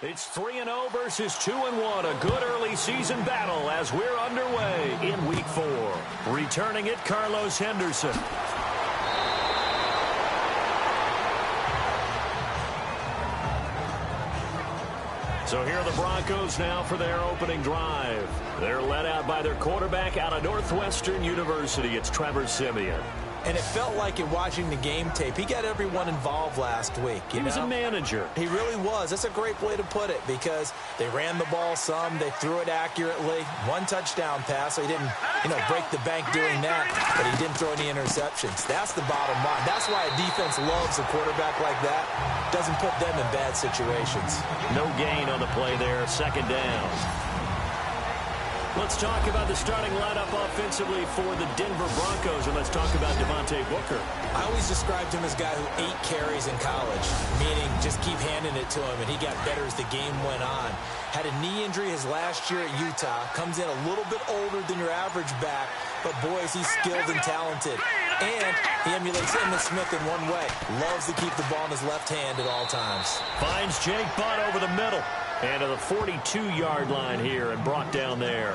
It's 3-0 versus 2-1. A good early season battle as we're underway in Week 4. Returning it, Carlos Henderson. So here are the Broncos now for their opening drive. They're led out by their quarterback out of Northwestern University. It's Trevor Siemian. And it felt like in watching the game tape, he got everyone involved last week. He was a manager. He really was. That's a great way to put it because they ran the ball some. They threw it accurately. One touchdown pass, so he didn't, break the bank doing that, but he didn't throw any interceptions. That's the bottom line. That's why a defense loves a quarterback like that. Doesn't put them in bad situations. No gain on the play there. Second down. Let's talk about the starting lineup offensively for the Denver Broncos, and let's talk about Devontae Booker. I always described him as a guy who ate carries in college, meaning just keep handing it to him, and he got better as the game went on. Had a knee injury his last year at Utah, comes in a little bit older than your average back, but boys, he's skilled and talented. And he emulates Emmitt Smith in one way. Loves to keep the ball in his left hand at all times. Finds Jake Butt over the middle. And to the 42-yard line here and brought down there.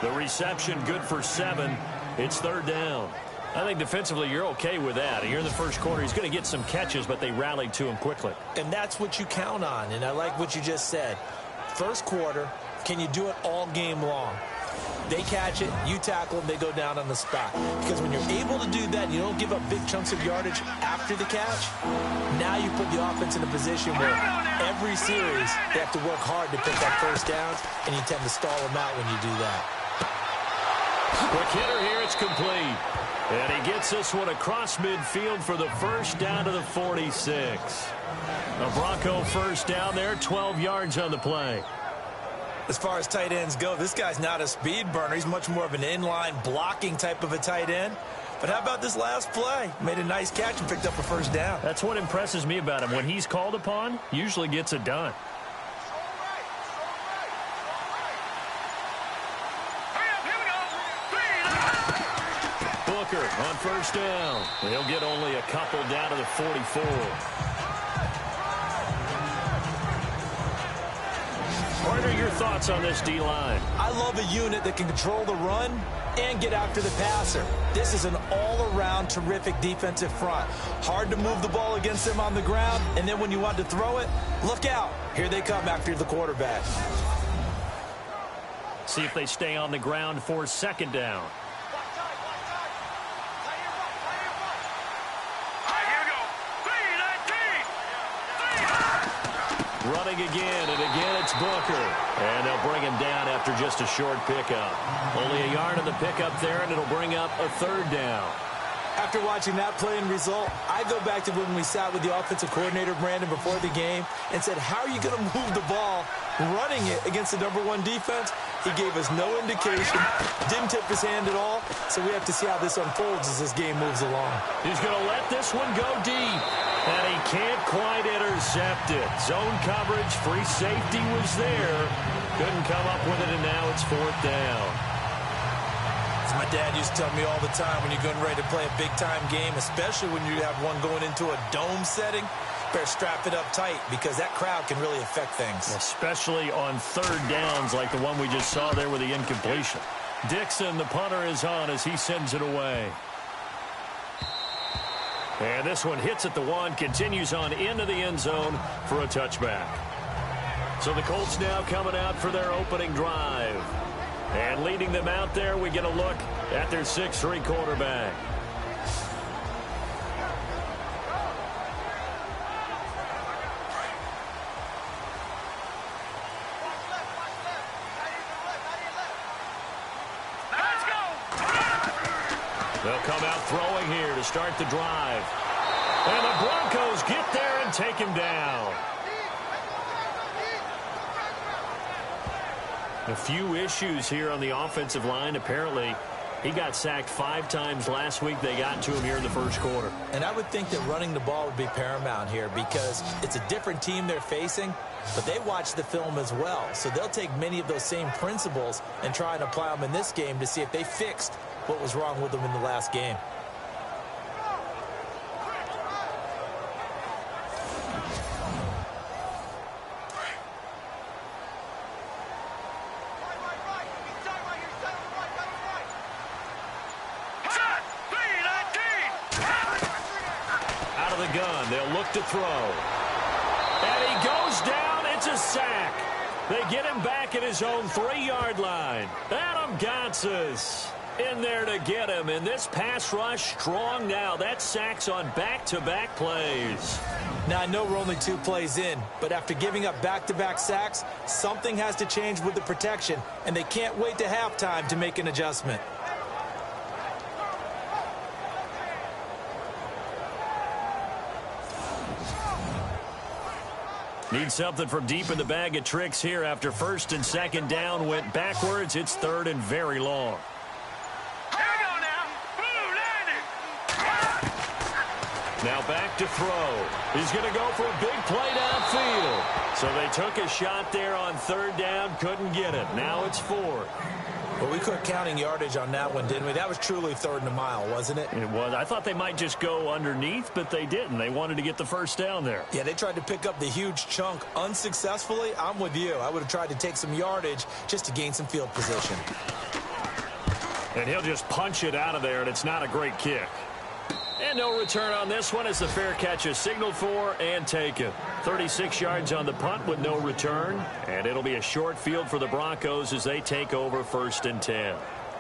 The reception good for 7. It's third down. I think defensively you're okay with that. Here in the first quarter, he's going to get some catches, but they rallied to him quickly. And that's what you count on, and I like what you just said. First quarter, can you do it all game long? They catch it, you tackle them, they go down on the spot. Because when you're able to do that, you don't give up big chunks of yardage after the catch, now you put the offense in a position where every series they have to work hard to pick up first downs, and you tend to stall them out when you do that. Quick hitter here, it's complete. And he gets this one across midfield for the first down to the 46. A Bronco first down there, 12 yards on the play. As far as tight ends go, this guy's not a speed burner. He's much more of an inline blocking type of a tight end. But how about this last play? Made a nice catch and picked up a first down. That's what impresses me about him. When he's called upon, usually gets it done. Booker on first down. He'll get only a couple down to the 44. What are your thoughts on this D-line? I love a unit that can control the run and get after the passer. This is an all-around terrific defensive front. Hard to move the ball against them on the ground, and then when you want to throw it, look out. Here they come after the quarterback. See if they stay on the ground for second down. Running again, and again it's Booker. And they'll bring him down after just a short pickup. Only a yard on the pickup there, and it'll bring up a third down. After watching that play and result, I go back to when we sat with the offensive coordinator, Brandon, before the game and said, how are you going to move the ball running it against the #1 defense? He gave us no indication, didn't tip his hand at all, so we have to see how this unfolds as this game moves along. He's going to let this one go deep, and he can't quite intercept it. Zone coverage, free safety was there. Couldn't come up with it, and now it's fourth down. As my dad used to tell me all the time, when you're getting ready to play a big-time game, especially when you have one going into a dome setting, better strap it up tight because that crowd can really affect things. Especially on third downs like the one we just saw there with the incompletion. Dixon, the punter, is on as he sends it away. And this one hits at the 1, continues on into the end zone for a touchback. So the Colts now coming out for their opening drive. And leading them out there, we get a look at their 6'3" quarterback. They'll come out throwing here to start the drive. And the Broncos get there and take him down. A few issues here on the offensive line. Apparently, he got sacked 5 times last week. They got to him here in the first quarter. And I would think that running the ball would be paramount here because it's a different team they're facing, but they watch the film as well. So they'll take many of those same principles and try and apply them in this game to see if they fixed what was wrong with them in the last game. gun. They'll look to throw. And he goes down. It's a sack. They get him back at his own 3-yard line. Adam Gotsis in there to get him. And this pass rush strong now. That sacks on back-to-back plays. Now, I know we're only 2 plays in, but after giving up back-to-back sacks, something has to change with the protection, and they can't wait to halftime to make an adjustment. Need something from deep in the bag of tricks here after first and second down went backwards. It's third and very long. Now back to throw. He's going to go for a big play downfield. So they took a shot there on third down, couldn't get it. Now it's fourth. Well, we quit counting yardage on that one, didn't we? That was truly third and a mile, wasn't it? It was. I thought they might just go underneath, but they didn't. They wanted to get the first down there. Yeah, they tried to pick up the huge chunk unsuccessfully. I'm with you. I would have tried to take some yardage just to gain some field position. And he'll just punch it out of there, and it's not a great kick. And no return on this one as the fair catch is signaled for and taken. 36 yards on the punt with no return. And it'll be a short field for the Broncos as they take over first and 10.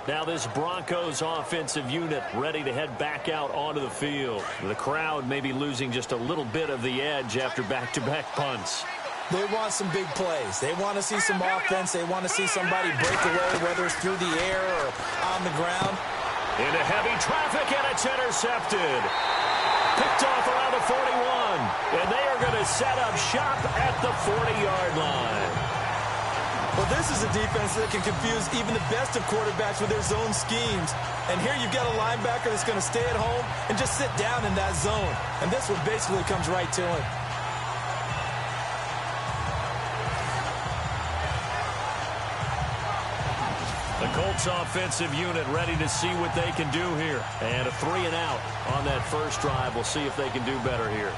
Now this Broncos offensive unit ready to head back out onto the field. The crowd may be losing just a little bit of the edge after back-to-back punts. They want some big plays. They want to see some offense. They want to see somebody break away, whether it's through the air or on the ground. Into heavy traffic, and it's intercepted. Picked off around the 41. And they are going to set up shop at the 40-yard line. Well, this is a defense that can confuse even the best of quarterbacks with their zone schemes. And here you've got a linebacker that's going to stay at home and just sit down in that zone. And this one basically comes right to him. The Colts offensive unit ready to see what they can do here. And a 3-and-out on that first drive. We'll see if they can do better here.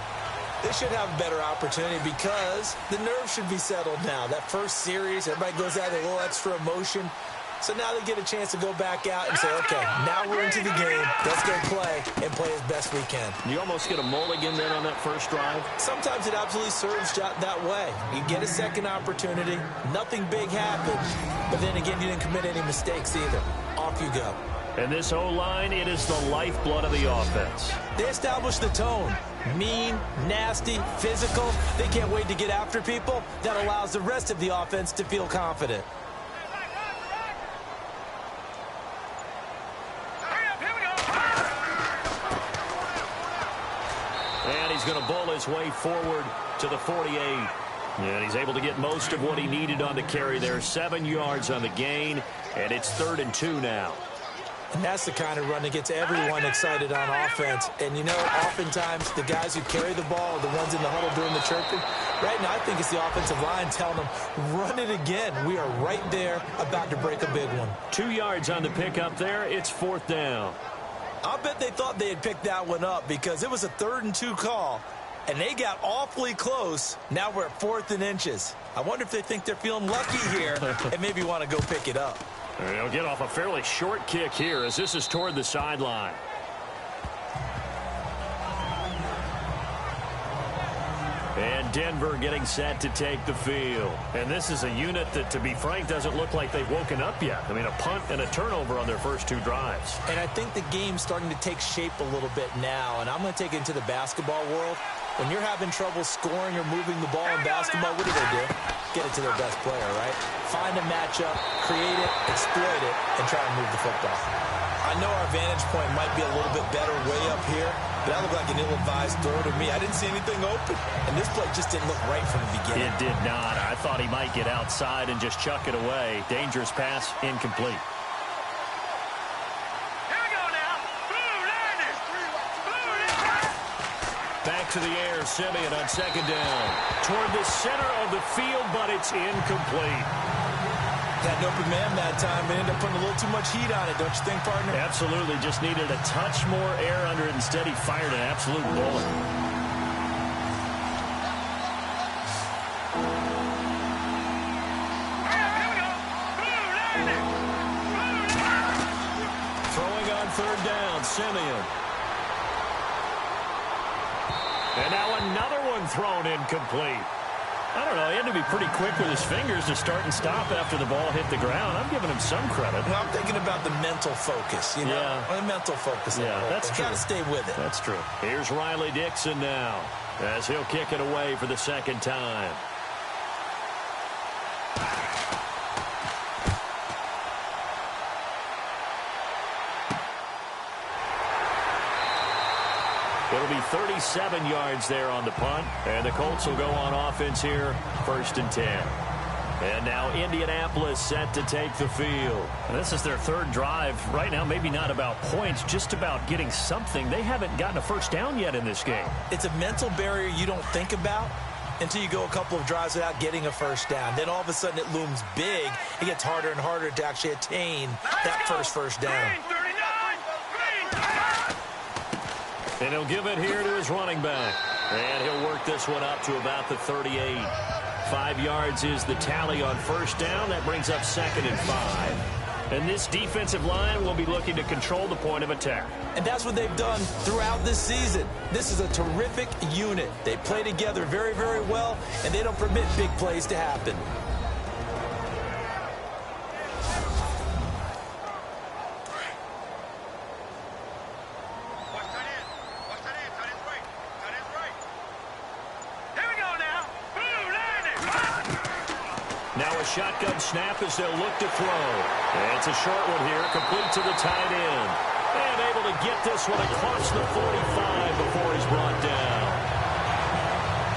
They should have a better opportunity because the nerves should be settled now. That first series, everybody goes out with a little extra emotion. So now they get a chance to go back out and say, okay, now we're into the game. Let's go play and play as best we can. You almost get a mulligan then on that first drive? Sometimes it absolutely serves that way. You get a second opportunity. Nothing big happens. But then again, you didn't commit any mistakes either. Off you go. And this O-line, it is the lifeblood of the offense. They established the tone. Mean, nasty, physical. They can't wait to get after people. That allows the rest of the offense to feel confident. And he's going to bowl his way forward to the 48. And he's able to get most of what he needed on the carry there. 7 yards on the gain, and it's 3rd and 2 now. And that's the kind of run that gets everyone excited on offense. And, you know, oftentimes the guys who carry the ball are the ones in the huddle doing the chirping. Right now, I think it's the offensive line telling them, run it again. We are right there about to break a big one. 2 yards on the pickup there. It's 4th down. I'll bet they thought they had picked that one up because it was a 3rd and 2 call. And they got awfully close. Now we're at 4th and inches. I wonder if they think they're feeling lucky here and maybe want to go pick it up. They'll get off a fairly short kick here as this is toward the sideline. And Denver getting set to take the field. And this is a unit that, to be frank, doesn't look like they've woken up yet. I mean, a punt and a turnover on their first 2 drives. And I think the game's starting to take shape a little bit now. And I'm going to take it into the basketball world. When you're having trouble scoring or moving the ball in basketball, what do? Get it to their best player, right? Find a matchup, create it, exploit it, and try to move the football. I know our vantage point might be a little bit better way up here, but that looked like an ill-advised throw to me. I didn't see anything open, and this play just didn't look right from the beginning. It did not. I thought he might get outside and just chuck it away. Dangerous pass, incomplete. Back to the air, Simeon on 2nd down. Toward the center of the field, but it's incomplete. Had an open man that time. They ended up putting a little too much heat on it, don't you think, partner? Absolutely. Just needed a touch more air under it. Instead, he fired an absolute bullet. Throwing on 3rd down, Simeon. And now another one thrown incomplete. I don't know. He had to be pretty quick with his fingers to start and stop after the ball hit the ground. I'm giving him some credit. Well, I'm thinking about the mental focus, you know? Yeah. The mental focus. Yeah, that's true. Got to stay with it. That's true. Here's Riley Dixon now as he'll kick it away for the second time. It'll be 37 yards there on the punt, and the Colts will go on offense here, 1st and 10. And now Indianapolis set to take the field. And this is their 3rd drive. Right now, maybe not about points, just about getting something. They haven't gotten a first down yet in this game. It's a mental barrier you don't think about until you go a couple of drives without getting a first down. Then all of a sudden it looms big. It gets harder and harder to actually attain that first down. And he'll give it here to his running back. And he'll work this one up to about the 38. 5 yards is the tally on first down. That brings up 2nd and 5. And this defensive line will be looking to control the point of attack. And that's what they've done throughout this season. This is a terrific unit. They play together very, very well, and they don't permit big plays to happen. Shotgun snap as they'll look to throw. And it's a short one here, complete to the tight end. And able to get this one across the 45 before he's brought down.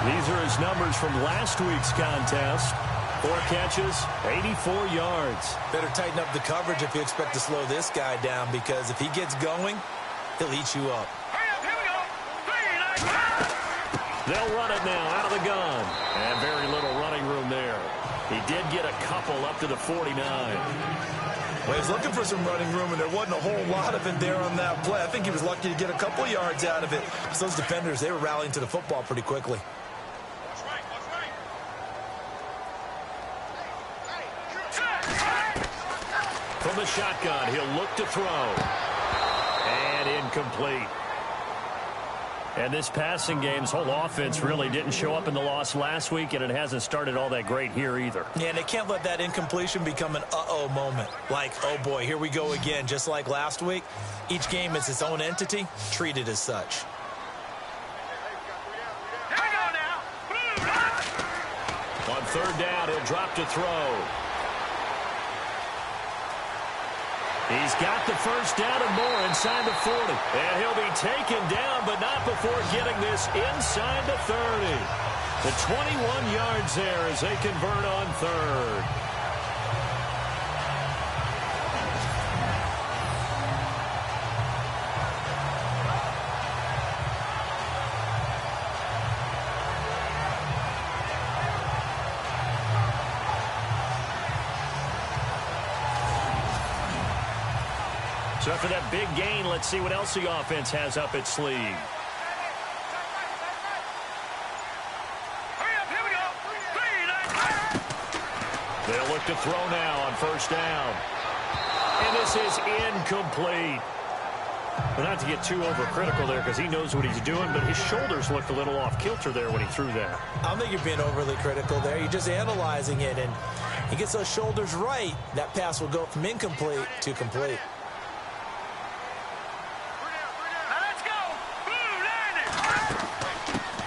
These are his numbers from last week's contest. 4 catches, 84 yards. Better tighten up the coverage if you expect to slow this guy down, because if he gets going, he'll eat you up. They'll run it now out of the gun. And very little running room there. He did get a couple up to the 49. Well, he was looking for some running room, and there wasn't a whole lot of it there on that play. I think he was lucky to get a couple yards out of it. So those defenders, they were rallying to the football pretty quickly. From the shotgun, he'll look to throw. And incomplete. And this passing game's whole offense really didn't show up in the loss last week, and it hasn't started all that great here either. Yeah, and they can't let that incompletion become an uh-oh moment. Like, oh boy, here we go again, just like last week. Each game is its own entity, treated as such. On 3rd down, he'll drop to throw. He's got the first down and more inside the 40. And he'll be taken down, but not before getting this inside the 30. The 21 yards there as they convert on 3rd. So after that big gain, let's see what else the offense has up its sleeve. They'll look to throw now on first down. And this is incomplete. Well, not to get too overcritical there because he knows what he's doing, but his shoulders looked a little off kilter there when he threw that. I don't think you're being overly critical there. You're just analyzing it, and he gets those shoulders right. That pass will go from incomplete to complete.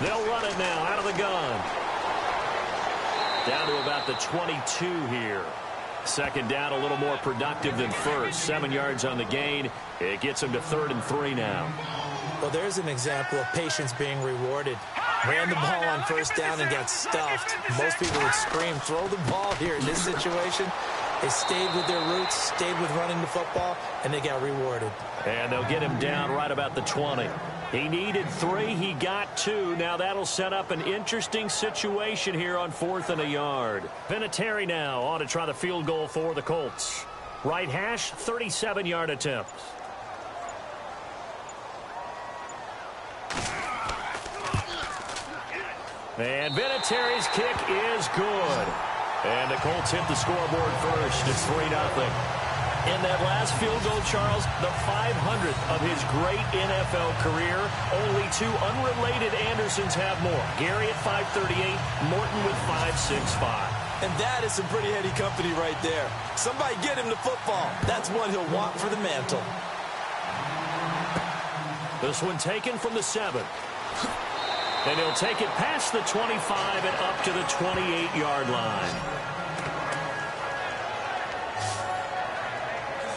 They'll run it now out of the gun. Down to about the 22 here. 2nd down, a little more productive than first. 7 yards on the gain. It gets him to 3rd and 3 now. Well, there's an example of patience being rewarded. Ran the ball on first down and got stuffed. Most people would scream, throw the ball here. In this situation, they stayed with their roots, stayed with running the football, and they got rewarded. And they'll get him down right about the 20. He needed 3. He got 2. Now that'll set up an interesting situation here on 4th and a yard. Vinatieri now on to try the field goal for the Colts. Right hash, 37-yard attempt. And Vinatieri's kick is good. And the Colts hit the scoreboard first. It's 3-0. In that last field goal, Charles, the 500th of his great NFL career. Only two unrelated Andersons have more. Gary at 538, Morton with 565. And that is some pretty heady company right there. Somebody get him the football. That's what he'll want for the mantle. This one taken from the 7. And he'll take it past the 25 and up to the 28-yard line.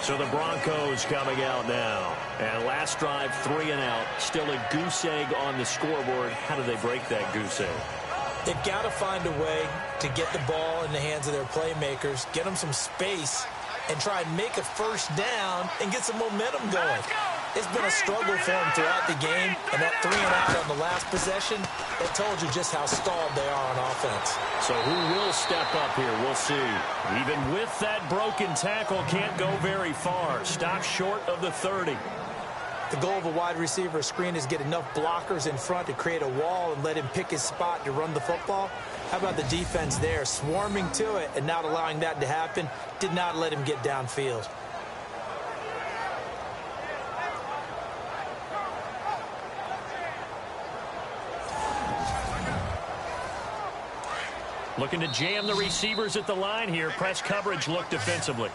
So the Broncos coming out now. And last drive, 3 and out. Still a goose egg on the scoreboard. How do they break that goose egg? They've got to find a way to get the ball in the hands of their playmakers, get them some space, and try and make a first down and get some momentum going. It's been a struggle for them throughout the game, and that 3 and out on the last possession, that told you just how stalled they are on offense. So who will step up here? We'll see. Even with that broken tackle, can't go very far. Stop short of the 30. The goal of a wide receiver screen is get enough blockers in front to create a wall and let him pick his spot to run the football. How about the defense there, swarming to it and not allowing that to happen? Did not let him get downfield. Looking to jam the receivers at the line here. Press coverage look defensively.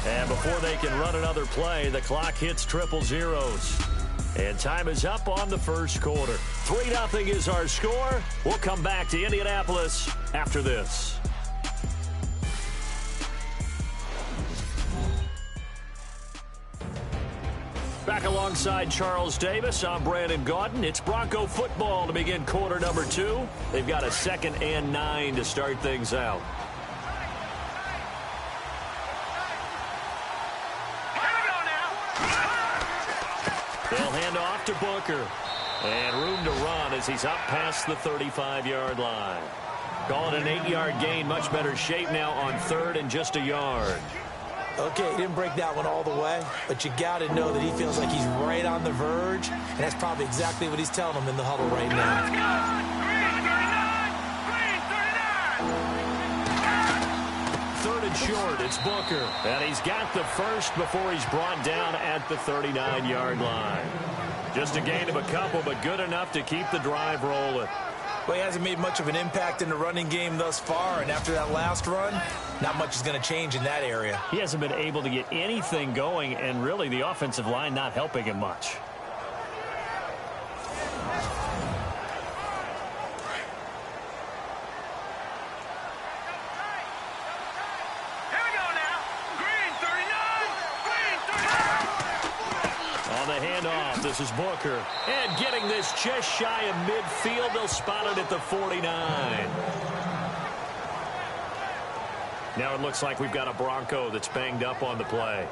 And before they can run another play, the clock hits triple zeros. And time is up on the first quarter. 3-0 is our score. We'll come back to Indianapolis after this. Back alongside Charles Davis, I'm Brandon Gaudin. It's Bronco football to begin quarter number 2. They've got a 2nd and 9 to start things out. They'll hand off to Booker. And room to run as he's up past the 35-yard line. Call it an 8-yard gain. Much better shape now on 3rd and just a yard. Okay, he didn't break that one all the way, but you got to know that he feels like he's right on the verge, and that's probably exactly what he's telling him in the huddle right now. Third and short, it's Booker. And he's got the first before he's brought down at the 39-yard line. Just a gain of a couple, but good enough to keep the drive rolling. Well, he hasn't made much of an impact in the running game thus far, and after that last run, not much is going to change in that area. He hasn't been able to get anything going, and really the offensive line not helping him much. This is Booker. And getting this just shy of midfield. They'll spot it at the 49. Now it looks like we've got a Bronco that's banged up on the play.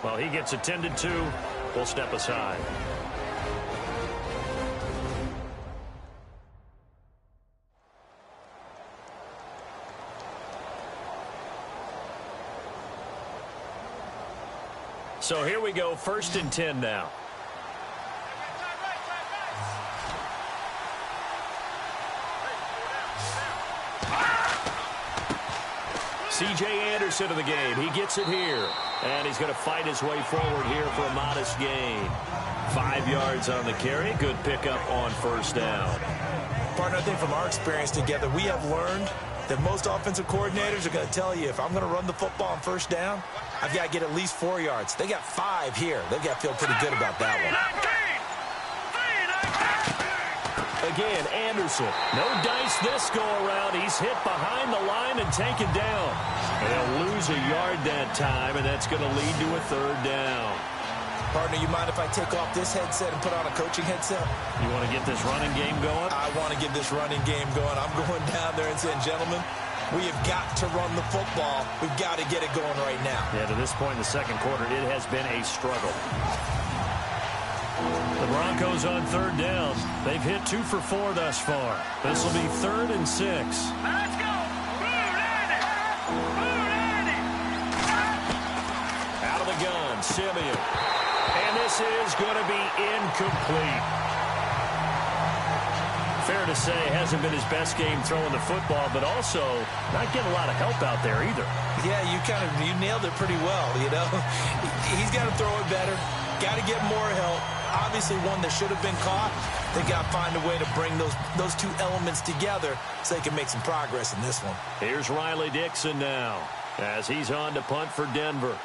Well, he gets attended to. We'll step aside. So here we go, 1st and 10 now. C.J. Anderson of the game. He gets it here. And he's going to fight his way forward here for a modest gain. 5 yards on the carry. Good pickup on 1st down. Partner, I think from our experience together, we have learned that most offensive coordinators are going to tell you, if I'm going to run the football on 1st down, I've got to get at least 4 yards. They got 5 here. They've got to feel pretty good about that one. Again, Anderson. No dice this go-around. He's hit behind the line and taken down. And he'll lose a yard that time, and that's going to lead to a 3rd down. Partner, you mind if I take off this headset and put on a coaching headset? You want to get this running game going? I want to get this running game going. I'm going down there and saying, gentlemen, we have got to run the football. We've got to get it going right now. Yeah, to this point in the 2nd quarter, it has been a struggle. The Broncos on 3rd down. They've hit 2 for 4 thus far. This will be 3rd and 6. Let's go. Out of the gun, Simeon. And this is going to be incomplete. fair to say, hasn't been his best game throwing the football, but also not getting a lot of help out there either. Yeah, you nailed it pretty well, you know. He's got to throw it better, got to get more help. Obviously one that should have been caught. They got to find a way to bring those two elements together so they can make some progress in this one. Here's Riley Dixon now as he's on to punt for Denver.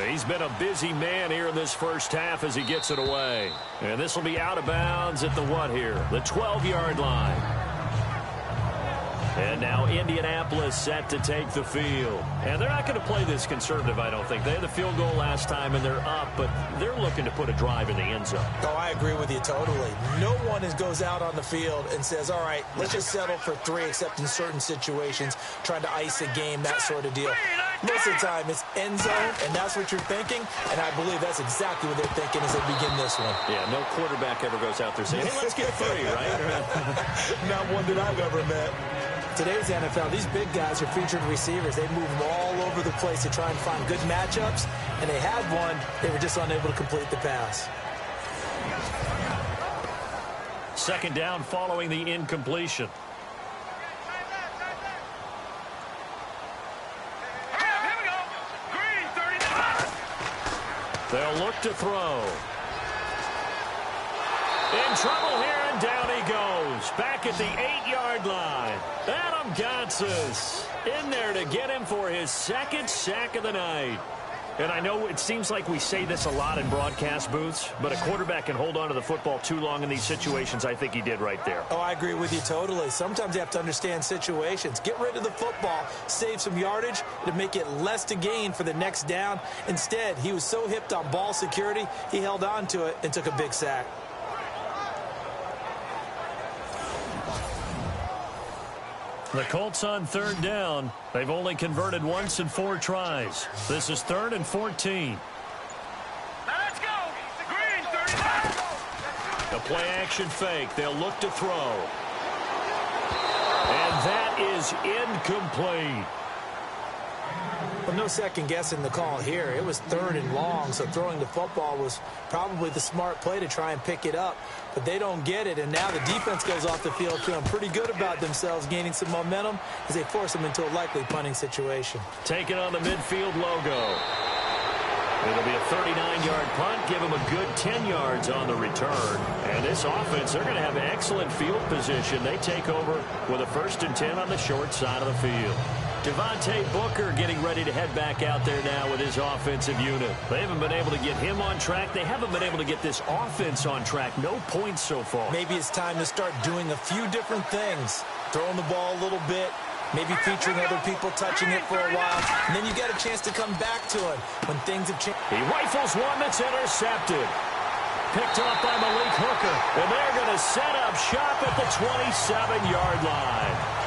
He's been a busy man here in this first half as he gets it away. And this will be out of bounds at the what here? The 12-yard line. And now Indianapolis set to take the field. And they're not going to play this conservative, I don't think. They had the field goal last time, and they're up, but they're looking to put a drive in the end zone. Oh, I agree with you totally. No one goes out on the field and says, all right, let's just settle for 3, except in certain situations, trying to ice a game, that sort of deal. Most of the time, it's end zone, and that's what you're thinking, and I believe that's exactly what they're thinking as they begin this one. Yeah, no quarterback ever goes out there saying, hey, let's get free, right? Not one that I've ever met. Today's NFL, these big guys are featured receivers. They move them all over the place to try and find good matchups, and they had one. They were just unable to complete the pass. Second down following the incompletion. They'll look to throw. In trouble here, and down he goes. Back at the 8-yard line. Adam Gotsis in there to get him for his second sack of the night. And I know it seems like we say this a lot in broadcast booths, but a quarterback can hold on to the football too long in these situations. I think he did right there. Oh, I agree with you totally. Sometimes you have to understand situations. Get rid of the football, save some yardage to make it less to gain for the next down. Instead, he was so hipped on ball security, he held on to it and took a big sack. The Colts on third down. They've only converted once in 4 tries. This is 3rd and 14. Now let's go. Green, 35. A play action fake. They'll look to throw. And that is incomplete. Well, no second guessing the call here. It was 3rd and long, so throwing the football was probably the smart play to try and pick it up. But they don't get it, and now the defense goes off the field feeling pretty good about themselves, gaining some momentum as they force them into a likely punting situation. Taking on the midfield logo. It'll be a 39-yard punt, give them a good 10 yards on the return. And this offense, they're going to have excellent field position. They take over with a 1st and 10 on the short side of the field. Devontae Booker getting ready to head back out there now with his offensive unit. They haven't been able to get him on track. They haven't been able to get this offense on track. No points so far. Maybe it's time to start doing a few different things. Throwing the ball a little bit, maybe featuring other people touching it for a while, and then you get a chance to come back to it when things have changed. He rifles one that's intercepted. Picked up by Malik Hooker, and they're going to set up shop at the 27-yard line.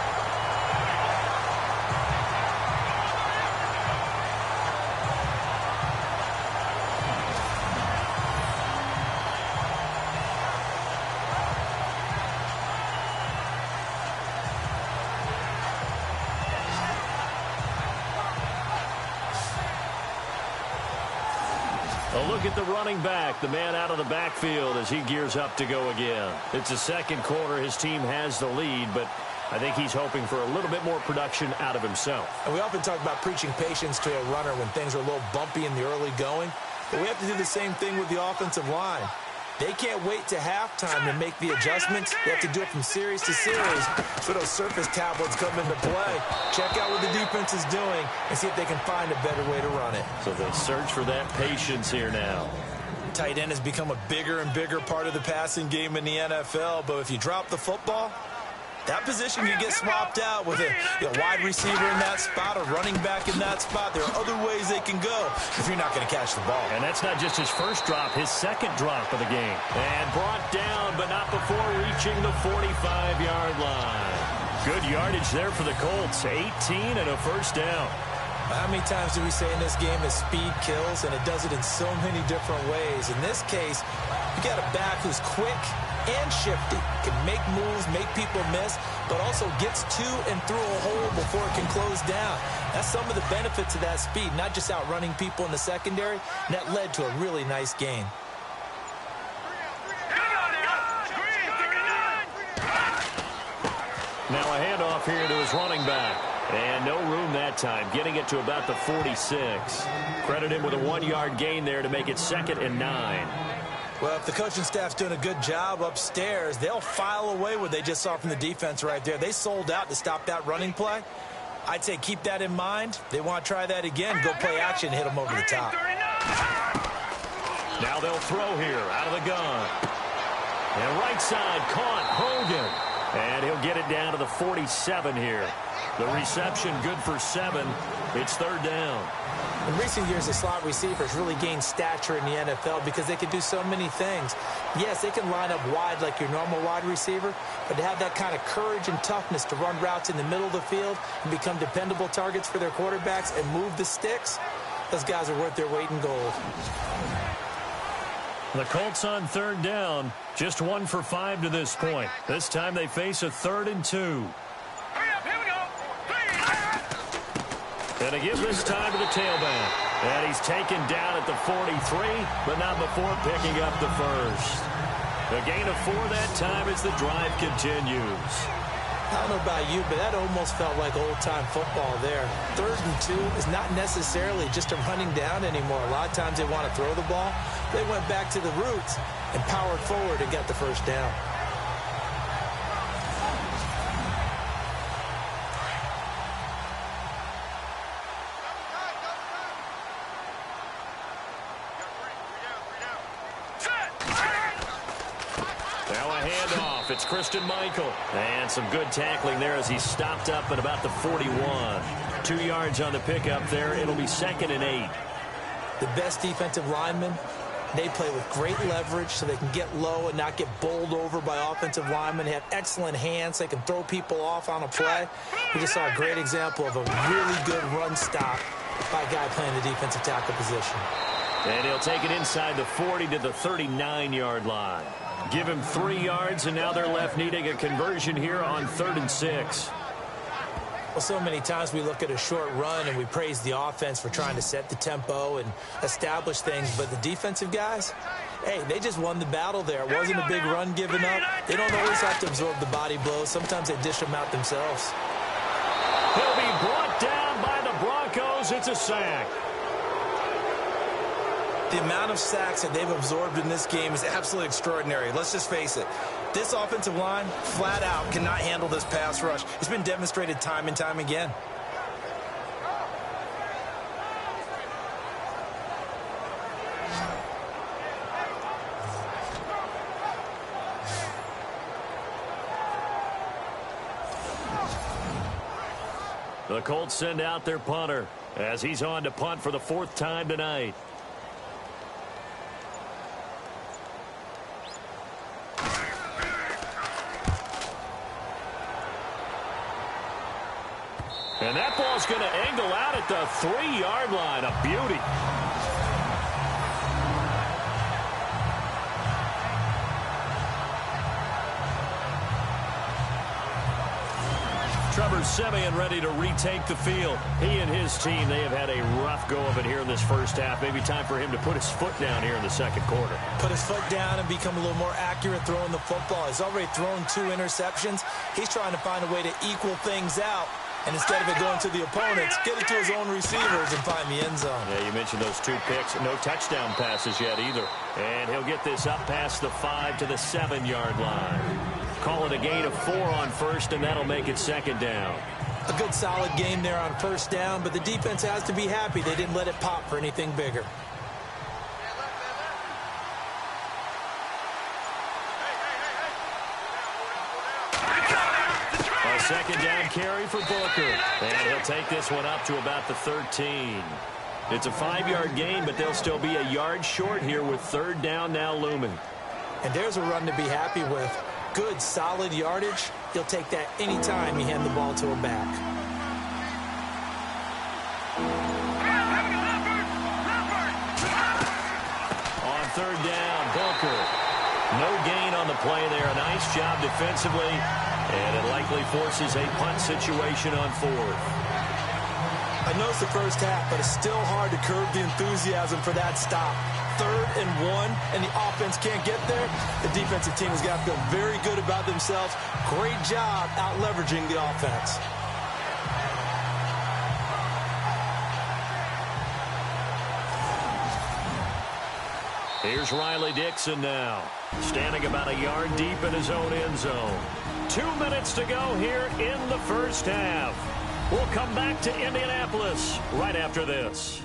A look at the running back, the man out of the backfield as he gears up to go again. It's the second quarter. His team has the lead, but I think he's hoping for a little bit more production out of himself. And we often talk about preaching patience to a runner when things are a little bumpy in the early going, but we have to do the same thing with the offensive line. They can't wait to halftime to make the adjustments. They have to do it from series to series. So those surface tablets come into play. Check out what the defense is doing and see if they can find a better way to run it. So they search for that patience here now. Tight end has become a bigger and bigger part of the passing game in the NFL, but if you drop the football, that position can get swapped out with a wide receiver in that spot, a running back in that spot. There are other ways they can go if you're not going to catch the ball. And that's not just his first drop, his second drop of the game. And brought down, but not before reaching the 45-yard line. Good yardage there for the Colts. 18 and a first down. How many times do we say in this game that speed kills, and it does it in so many different ways? In this case, you got a back who's quick and shifty, can make moves, make people miss, but also gets to and through a hole before it can close down. That's some of the benefits of that speed, not just outrunning people in the secondary, and that led to a really nice gain. Now a handoff here to his running back. And no room that time, getting it to about the 46. Credit him with a 1-yard gain there to make it 2nd and 9. Well, if the coaching staff's doing a good job upstairs, they'll file away what they just saw from the defense right there. They sold out to stop that running play. I'd say keep that in mind. They want to try that again. Go play action, hit them over the top. Now they'll throw here out of the gun. And right side caught Hogan. And he'll get it down to the 47 here. The reception good for 7. It's 3rd down. In recent years, the slot receivers really gained stature in the NFL because they can do so many things. Yes, they can line up wide like your normal wide receiver, but to have that kind of courage and toughness to run routes in the middle of the field and become dependable targets for their quarterbacks and move the sticks, those guys are worth their weight in gold. The Colts on 3rd down, just 1 for 5 to this point. This time they face a 3rd and 2. And to give this time to the tailback. And he's taken down at the 43, but not before picking up the first. A gain of 4 that time as the drive continues. I don't know about you, but that almost felt like old-time football there. 3rd and 2 is not necessarily just a running down anymore. A lot of times they want to throw the ball. They went back to the roots and powered forward and got the first down. It's Christian Michael. And some good tackling there as he stopped up at about the 41. 2 yards on the pickup there. It'll be 2nd and 8. The best defensive linemen, they play with great leverage so they can get low and not get bowled over by offensive linemen. They have excellent hands. They can throw people off on a play. We just saw a great example of a really good run stop by a guy playing the defensive tackle position. And he'll take it inside the 40 to the 39-yard line. Give him 3 yards, and now they're left needing a conversion here on 3rd and 6. Well, so many times we look at a short run and we praise the offense for trying to set the tempo and establish things, but the defensive guys, hey, they just won the battle there. It wasn't a big run given up. They don't always have to absorb the body blows. Sometimes they dish them out themselves. He'll be brought down by the Broncos. It's a sack. The amount of sacks that they've absorbed in this game is absolutely extraordinary. Let's just face it. This offensive line, flat out, cannot handle this pass rush. It's been demonstrated time and time again. The Colts send out their punter as he's on to punt for the 4th time tonight. And that ball's going to angle out at the 3-yard line. A beauty. Trevor Siemian ready to retake the field. He and his team, they have had a rough go of it here in this first half. Maybe time for him to put his foot down here in the 2nd quarter. Put his foot down and become a little more accurate throwing the football. He's already thrown 2 interceptions. He's trying to find a way to equal things out. And instead of it going to the opponents, get it to his own receivers and find the end zone. Yeah, you mentioned those 2 picks. No touchdown passes yet either. And he'll get this up past the 5 to the 7-yard line. Call it a gain of 4 on 1st, and that'll make it 2nd down. A good solid game there on 1st down, but the defense has to be happy they didn't let it pop for anything bigger. A 2nd down carry for Booker. And he'll take this one up to about the 13. It's a 5-yard gain, but they'll still be a yard short here with 3rd down now looming. And there's a run to be happy with. Good, solid yardage. He'll take that anytime you hand the ball to him back. On 3rd down, Booker. No gain on the play there. A nice job defensively. And it likely forces a punt situation on 4th. I know it's the first half, but it's still hard to curb the enthusiasm for that stop. 3rd and 1 and the offense can't get there, the defensive team has got to feel very good about themselves. Great job out leveraging the offense. Here's Riley Dixon now, standing about a yard deep in his own end zone. 2 minutes to go here in the first half. We'll come back to Indianapolis right after this.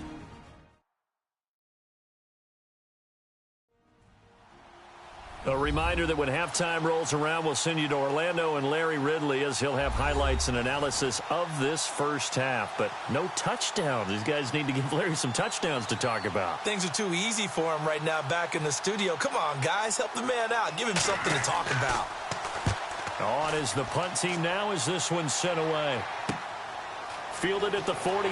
A reminder that when halftime rolls around, we'll send you to Orlando and Larry Ridley as he'll have highlights and analysis of this first half. But no touchdowns. These guys need to give Larry some touchdowns to talk about. Things are too easy for him right now back in the studio. Come on, guys. Help the man out. Give him something to talk about. On is the punt team now as this one's sent away. Fielded at the 43.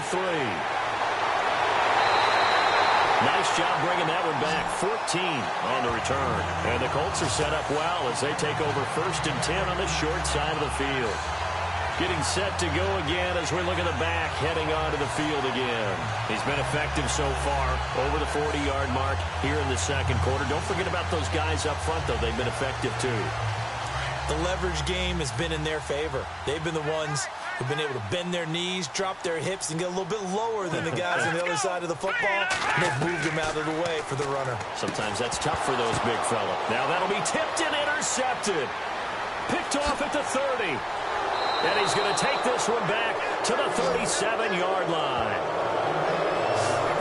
Nice job bringing that one back. 14 on the return. And the Colts are set up well as they take over 1st and 10 on the short side of the field. Getting set to go again as we look at the back, heading onto the field again. He's been effective so far, over the 40-yard mark here in the second quarter. Don't forget about those guys up front, though. They've been effective, too. The leverage game has been in their favor. They've been the ones who've been able to bend their knees, drop their hips, and get a little bit lower than the guys on the other side of the football. And they've moved them out of the way for the runner. Sometimes that's tough for those big fella. Now that'll be tipped and intercepted. Picked off at the 30. And he's going to take this one back to the 37-yard line.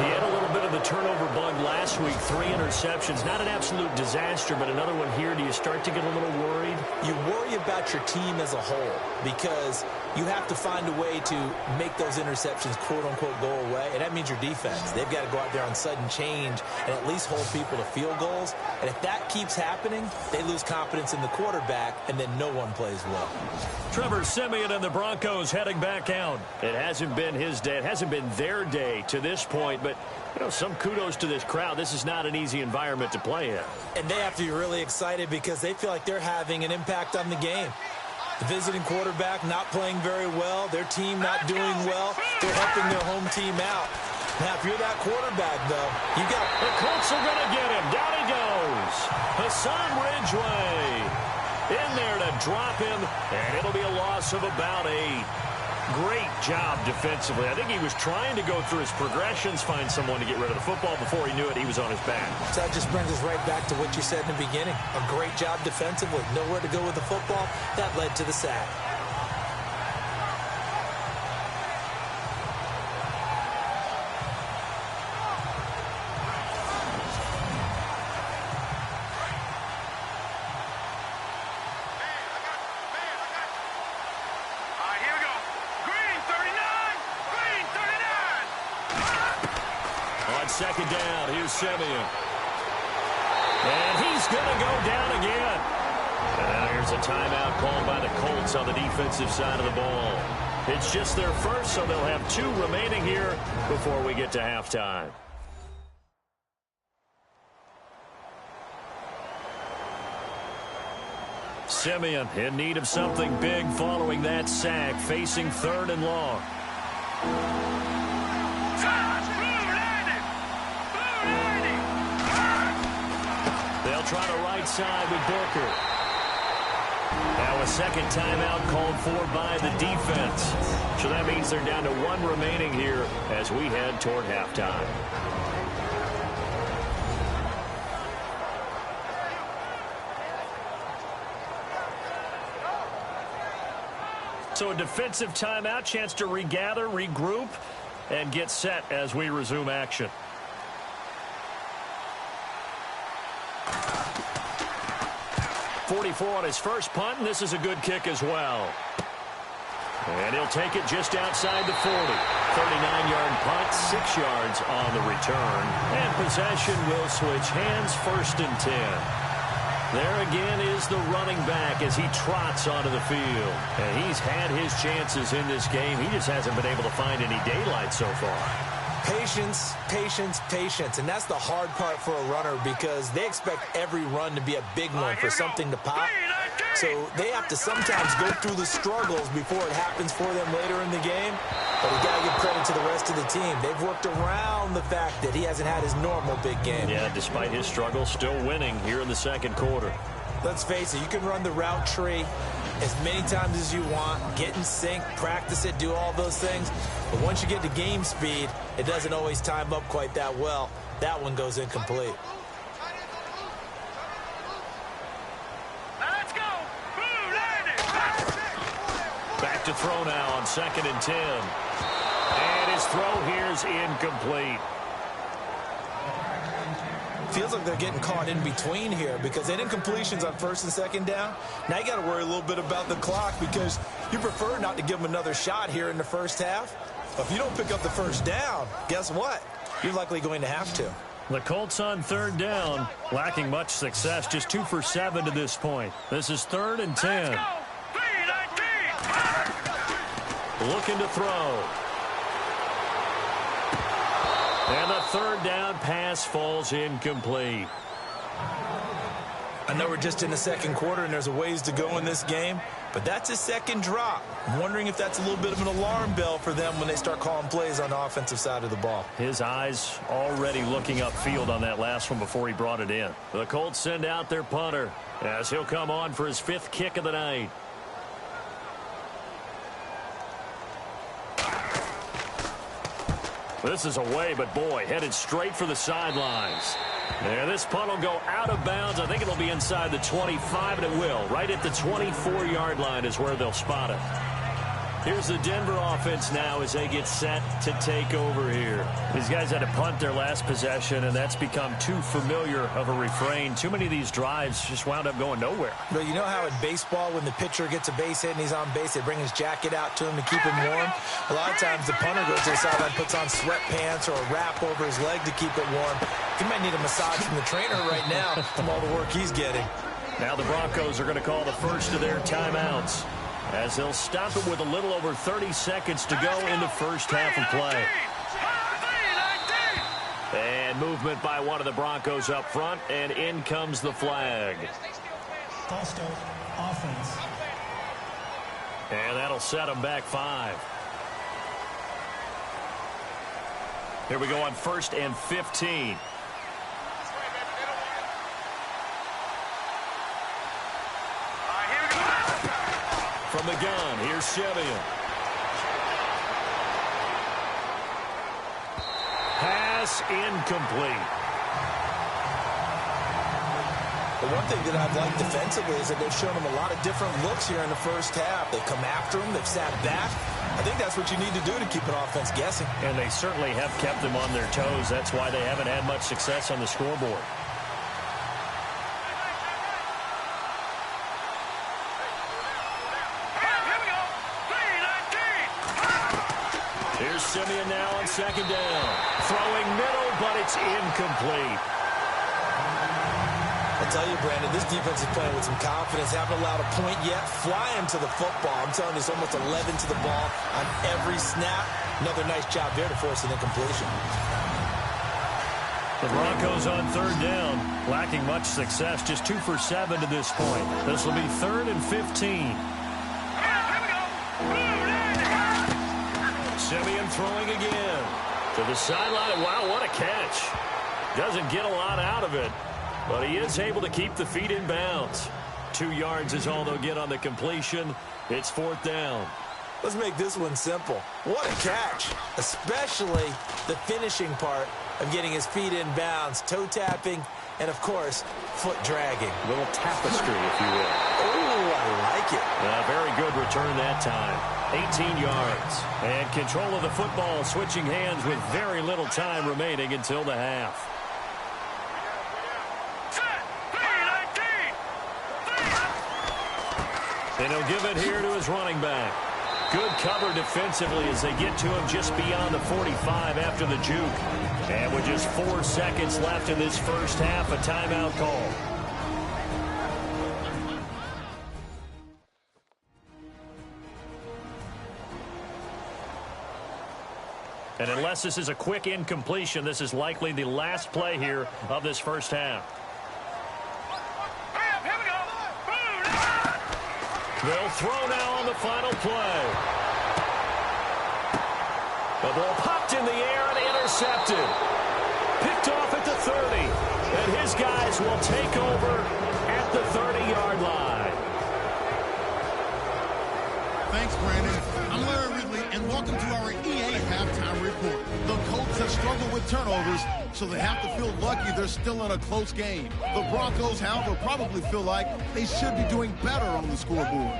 He had a little bit of the turnover bug last week. 3 interceptions. Not an absolute disaster, but another one here. Do you start to get a little worried? You worry about your team as a whole because you have to find a way to make those interceptions, quote-unquote, go away. And that means your defense. They've got to go out there on sudden change and at least hold people to field goals. And if that keeps happening, they lose confidence in the quarterback, and then no one plays well. Trevor Siemian and the Broncos heading back out. It hasn't been his day. It hasn't been their day to this point, but you know, some kudos to this crowd. This is not an easy environment to play in. And they have to be really excited because they feel like they're having an impact on the game. The visiting quarterback not playing very well. Their team not doing well. They're helping their home team out. Now, if you're that quarterback, though, you got... The Colts are going to get him. Down he goes. Hassan Ridgeway in there to drop him, and it'll be a loss of about 8. Great job defensively. I think he was trying to go through his progressions, find someone to get rid of the football. Before he knew it, he was on his back. So that just brings us right back to what you said in the beginning. A great job defensively. Nowhere to go with the football. That led to the sack. Second down, here's Siemian. And he's going to go down again. And here's a timeout called by the Colts on the defensive side of the ball. It's just their first, so they'll have 2 remaining here before we get to halftime. Siemian in need of something big following that sack, facing 3rd and long. They'll try the right side with Booker. Now a second timeout called for by the defense. So that means they're down to 1 remaining here as we head toward halftime. So a defensive timeout, chance to regather, regroup, and get set as we resume action. .44 on his first punt, and this is a good kick as well. And he'll take it just outside the 40. 39-yard punt, 6 yards on the return. And possession will switch hands, 1st and 10. There again is the running back as he trots onto the field. And he's had his chances in this game. He just hasn't been able to find any daylight so far. Patience, patience, patience. And that's the hard part for a runner because they expect every run to be a big one for something to pop. So they have to sometimes go through the struggles before it happens for them later in the game. But you got to give credit to the rest of the team. They've worked around the fact that he hasn't had his normal big game. Yeah, despite his struggles, still winning here in the second quarter. Let's face it, you can run the route tree as many times as you want, get in sync, practice it, do all those things. But once you get to game speed, it doesn't always time up quite that well. That one goes incomplete. Back to throw now on 2nd and 10. And his throw here is incomplete. Feels like they're getting caught in between here because they did completions on 1st and 2nd down. Now you got to worry a little bit about the clock because you prefer not to give them another shot here in the first half. But if you don't pick up the first down, guess what? You're likely going to have to. The Colts on 3rd down, lacking much success, just 2 for 7 to this point. This is 3rd and 10. Looking to throw. And the 3rd down pass falls incomplete. I know we're just in the second quarter and there's a ways to go in this game, but that's a second drop. I'm wondering if that's a little bit of an alarm bell for them when they start calling plays on the offensive side of the ball. His eyes already looking upfield on that last one before he brought it in. The Colts send out their punter as he'll come on for his 5th kick of the night. This is away, but boy, headed straight for the sidelines. And this punt will go out of bounds. I think it'll be inside the 25, and it will. Right at the 24-yard line is where they'll spot it. Here's the Denver offense now as they get set to take over here. These guys had to punt their last possession, and that's become too familiar of a refrain. Too many of these drives just wound up going nowhere. But you know how in baseball, when the pitcher gets a base hit and he's on base, they bring his jacket out to him to keep him warm? A lot of times the punter goes to the sideline, puts on sweatpants or a wrap over his leg to keep it warm. He might need a massage from the trainer right now from all the work he's getting. Now the Broncos are going to call the first of their timeouts, as they'll stop it with a little over 30 seconds to go in the first half of play. And movement by one of the Broncos up front, and in comes the flag. False start, offense. And that'll set them back 5. Here we go on 1st and 15. From the gun, here's Simeon. Pass incomplete. The one thing that I've liked defensively is that they've shown them a lot of different looks here in the first half. They've come after them. They've sat back. I think that's what you need to do to keep an offense guessing. And they certainly have kept them on their toes. That's why they haven't had much success on the scoreboard. Here's Simeon now on 2nd down. Throwing middle, but it's incomplete. I'll tell you, Brandon, this defense is playing with some confidence. Haven't allowed a point yet. Flying to the football. I'm telling you, it's almost 11 to the ball on every snap. Another nice job there to force an incompletion. The Broncos on 3rd down, lacking much success, just 2 for 7 to this point. This will be 3rd and 15. Simeon throwing again to the sideline. Wow, what a catch. Doesn't get a lot out of it, but he is able to keep the feet in bounds. 2 yards is all they'll get on the completion. It's 4th down. Let's make this one simple. What a catch, especially the finishing part of getting his feet in bounds, toe tapping, and, of course, foot dragging. A little tapestry, if you will. Oh, I like it. Very good return that time. 18 yards. And control of the football, switching hands with very little time remaining until the half. And he'll give it here to his running back. Good cover defensively as they get to him just beyond the 45 after the juke. And with just 4 seconds left in this first half, a timeout call. And unless this is a quick incompletion, this is likely the last play here of this first half. They'll throw now on the final play. The ball popped in the air and intercepted. Picked off at the 30. And his guys will take over at the 30-yard line. Thanks, Brandon. I'm Larry Ridley, and welcome to our EA Halftime Report. The Colts have struggled with turnovers, so they have to feel lucky they're still in a close game. The Broncos, however, probably feel like they should be doing better on the scoreboard.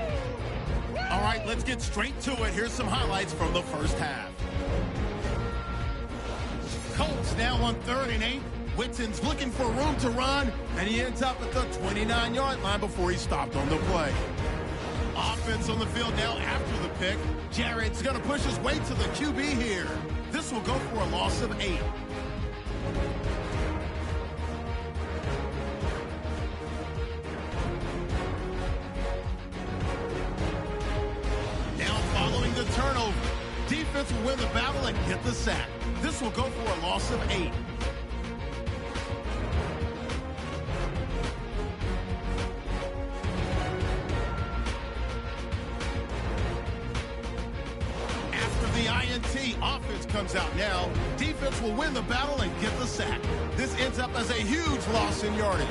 All right, let's get straight to it. Here's some highlights from the first half. Colts now on 3rd and 8. Whitten's looking for room to run, and he ends up at the 29-yard line before he stopped on the play. Offense on the field now after the pick. Jarrett's going to push his way to the QB here. This will go for a loss of 8. Now following the turnover, defense will win the battle and get the sack. This will go for a loss of 8. INT, offense comes out now. Defense will win the battle and get the sack. This ends up as a huge loss in yardage.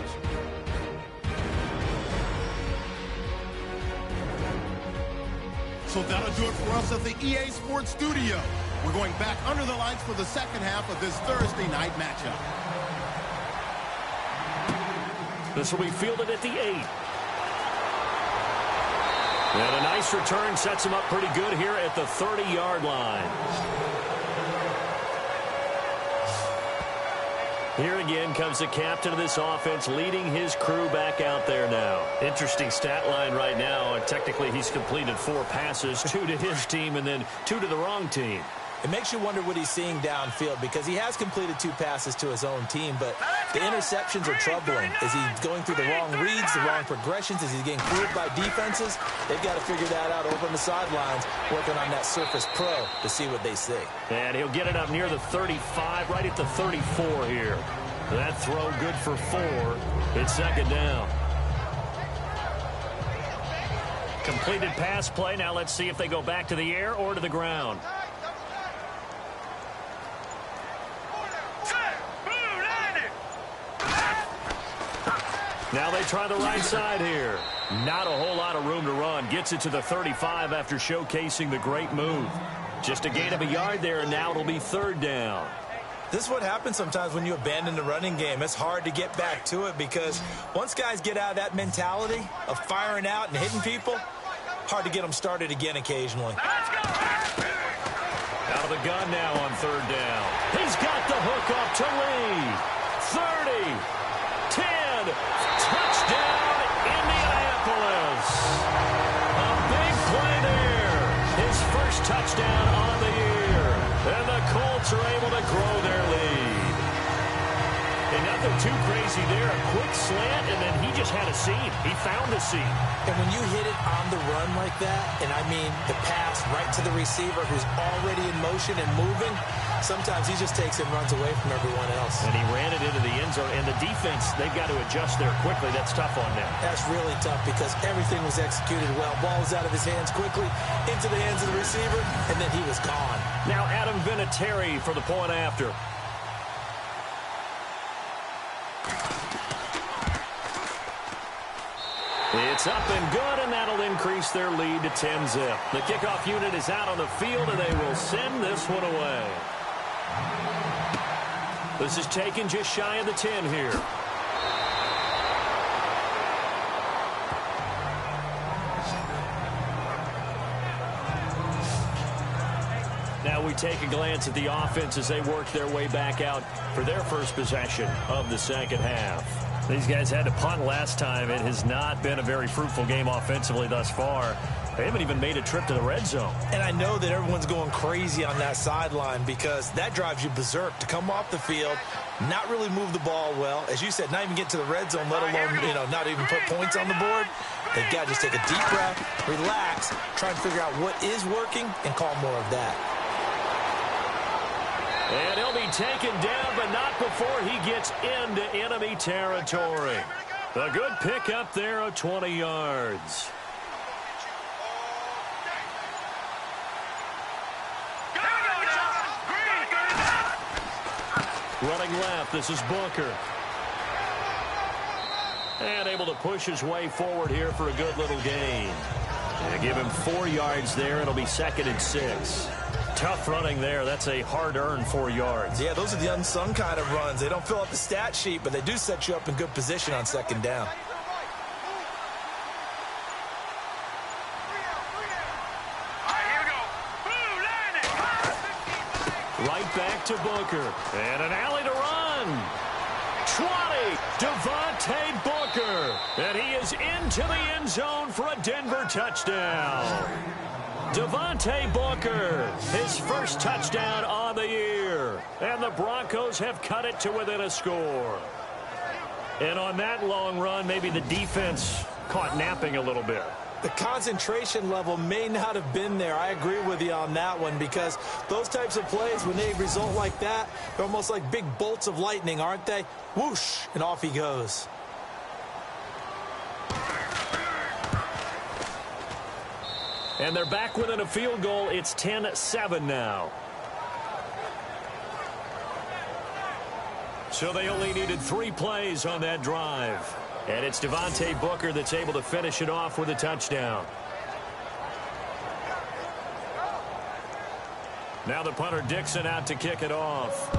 So that'll do it for us at the EA Sports Studio. We're going back under the lights for the second half of this Thursday night matchup. This will be fielded at the 8. And a nice return sets him up pretty good here at the 30-yard line. Here again comes the captain of this offense leading his crew back out there now. Interesting stat line right now. And technically, he's completed 4 passes, 2 to his team and then 2 to the wrong team. It makes you wonder what he's seeing downfield because he has completed 2 passes to his own team, but the interceptions are troubling. Is he going through the wrong reads, the wrong progressions? Is he getting cleared by defenses? They've got to figure that out over on the sidelines, working on that Surface Pro to see what they see. And he'll get it up near the 35, right at the 34 here. That throw good for 4. It's second down. Completed pass play. Now let's see if they go back to the air or to the ground. Now they try the right side here. Not a whole lot of room to run. Gets it to the 35 after showcasing the great move. Just a gain of a yard there, and now it'll be 3rd down. This is what happens sometimes when you abandon the running game. It's hard to get back to it because once guys get out of that mentality of firing out and hitting people, hard to get them started again occasionally. Out of the gun now on 3rd down. He's got the hook up to Lee. 30, 10, touchdown Indianapolis. A big play there. His first touchdown on the year. And the Colts are able to grow their lead. And nothing too crazy there. A quick slant, and then he just had a seam. He found a seam. And when you hit it on the run like that, and I mean the pass right to the receiver who's already in motion and moving, sometimes he just takes and runs away from everyone else. And he ran it into the end zone. And the defense, they've got to adjust there quickly. That's tough on them. That's really tough because everything was executed well. Ball was out of his hands quickly, into the hands of the receiver, and then he was gone. Now Adam Vinatieri for the point after. It's up and good, and that'll increase their lead to 10-zip. The kickoff unit is out on the field, and they will send this one away. This is taken just shy of the 10 here. Now we take a glance at the offense as they work their way back out for their first possession of the second half. These guys had to punt last time. It has not been a very fruitful game offensively thus far. They haven't even made a trip to the red zone. And I know that everyone's going crazy on that sideline because that drives you berserk to come off the field, not really move the ball well. As you said, not even get to the red zone, let alone, not even put points on the board. They've got to just take a deep breath, relax, try and figure out what is working, and call more of that. And he'll be taken down, but not before he gets into enemy territory. A good pickup there of 20 yards. Running left, this is Booker. And able to push his way forward here for a good little gain. And give him 4 yards there. It'll be 2nd and 6. Tough running there. That's a hard-earned 4 yards. Yeah, those are the unsung kind of runs. They don't fill out the stat sheet, but they do set you up in good position on 2nd down. Right back to Booker. And an alley to run. 20. Devontae Booker. And he is into the end zone for a Denver touchdown. Devontae Booker, his first touchdown on the year. And the Broncos have cut it to within a score. And on that long run, maybe the defense caught napping a little bit. The concentration level may not have been there. I agree with you on that one, because those types of plays, when they result like that, they're almost like big bolts of lightning, aren't they? Whoosh, and off he goes. And they're back within a field goal. It's 10-7 now. So they only needed 3 plays on that drive. And it's Devontae Booker that's able to finish it off with a touchdown. Now the punter Dixon out to kick it off.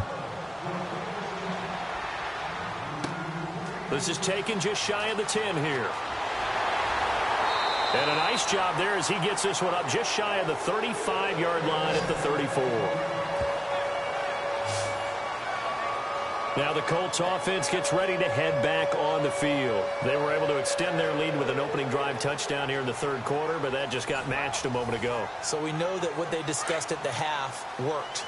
This is taken just shy of the 10 here. And a nice job there as he gets this one up just shy of the 35-yard line at the 34. Now the Colts offense gets ready to head back on the field. They were able to extend their lead with an opening drive touchdown here in the 3rd quarter, but that just got matched a moment ago. So we know that what they discussed at the half worked.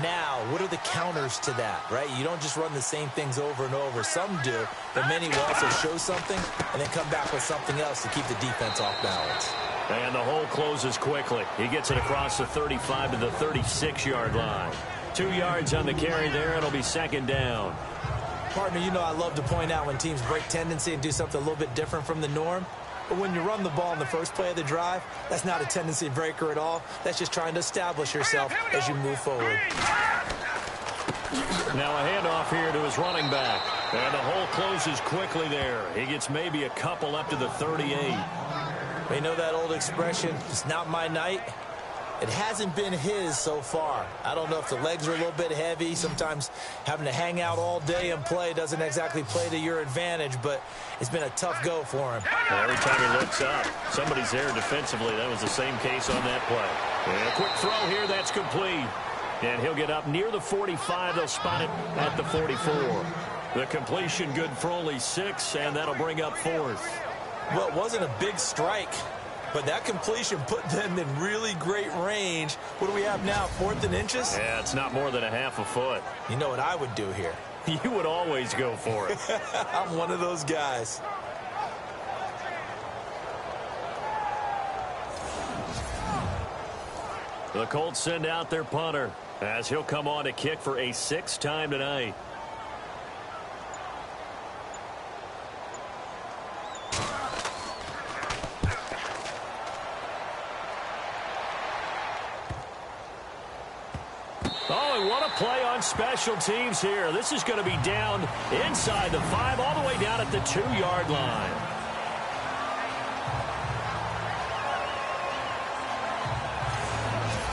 Now, what are the counters to that, right? You don't just run the same things over and over. Some do, but many will also show something and then come back with something else to keep the defense off balance. And the hole closes quickly. He gets it across the 35 to the 36-yard line. 2 yards on the carry there. It'll be 2nd down. Partner, you know I love to point out when teams break tendency and do something a little bit different from the norm. But when you run the ball in the first play of the drive, that's not a tendency breaker at all. That's just trying to establish yourself as you move forward. Now a handoff here to his running back. And the hole closes quickly there. He gets maybe a couple up to the 38. You know that old expression, it's not my night? It hasn't been his so far. I don't know if the legs are a little bit heavy. Sometimes having to hang out all day and play doesn't exactly play to your advantage, but it's been a tough go for him. Every time he looks up, somebody's there defensively. That was the same case on that play. And a quick throw here, that's complete. And he'll get up near the 45. They'll spot it at the 44. The completion good for only 6, and that'll bring up 4th. Well, it wasn't a big strike, but that completion put them in really great range. What do we have now, 4th and inches? Yeah, it's not more than a half a foot. You know what I would do here? You would always go for it. I'm one of those guys. The Colts send out their punter as he'll come on to kick for a 6th time tonight. Oh, and what a play on special teams here. This is going to be down inside the 5, all the way down at the 2-yard line.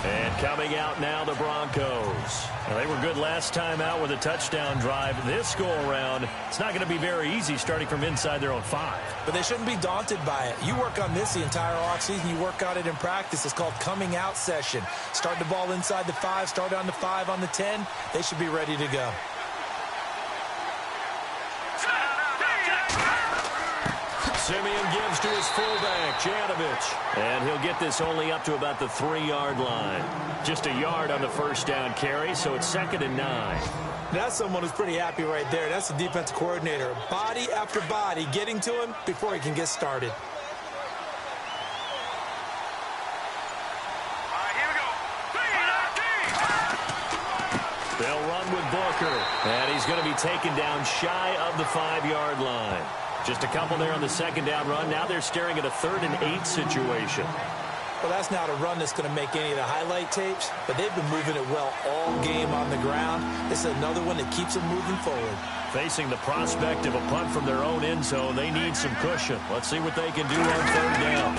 And coming out now, the Broncos. Now, they were good last time out with a touchdown drive. This go-around, it's not going to be very easy starting from inside their own 5. But they shouldn't be daunted by it. You work on this the entire offseason. You work on it in practice. It's called coming out session. Start the ball inside the 5, start on the 5, on the 10. They should be ready to go. Simeon gives to his fullback, Janovich. And he'll get this only up to about the 3-yard line. Just a yard on the first down carry, so it's 2nd and 9. That's someone who's pretty happy right there. That's the defensive coordinator. Body after body getting to him before he can get started. They'll run with Booker. And he's going to be taken down shy of the 5-yard line. Just a couple there on the 2nd down run. Now they're staring at a 3rd and 8 situation. Well, that's not a run that's going to make any of the highlight tapes, but they've been moving it well all game on the ground. This is another one that keeps them moving forward. Facing the prospect of a punt from their own end zone, they need some cushion. Let's see what they can do on third down.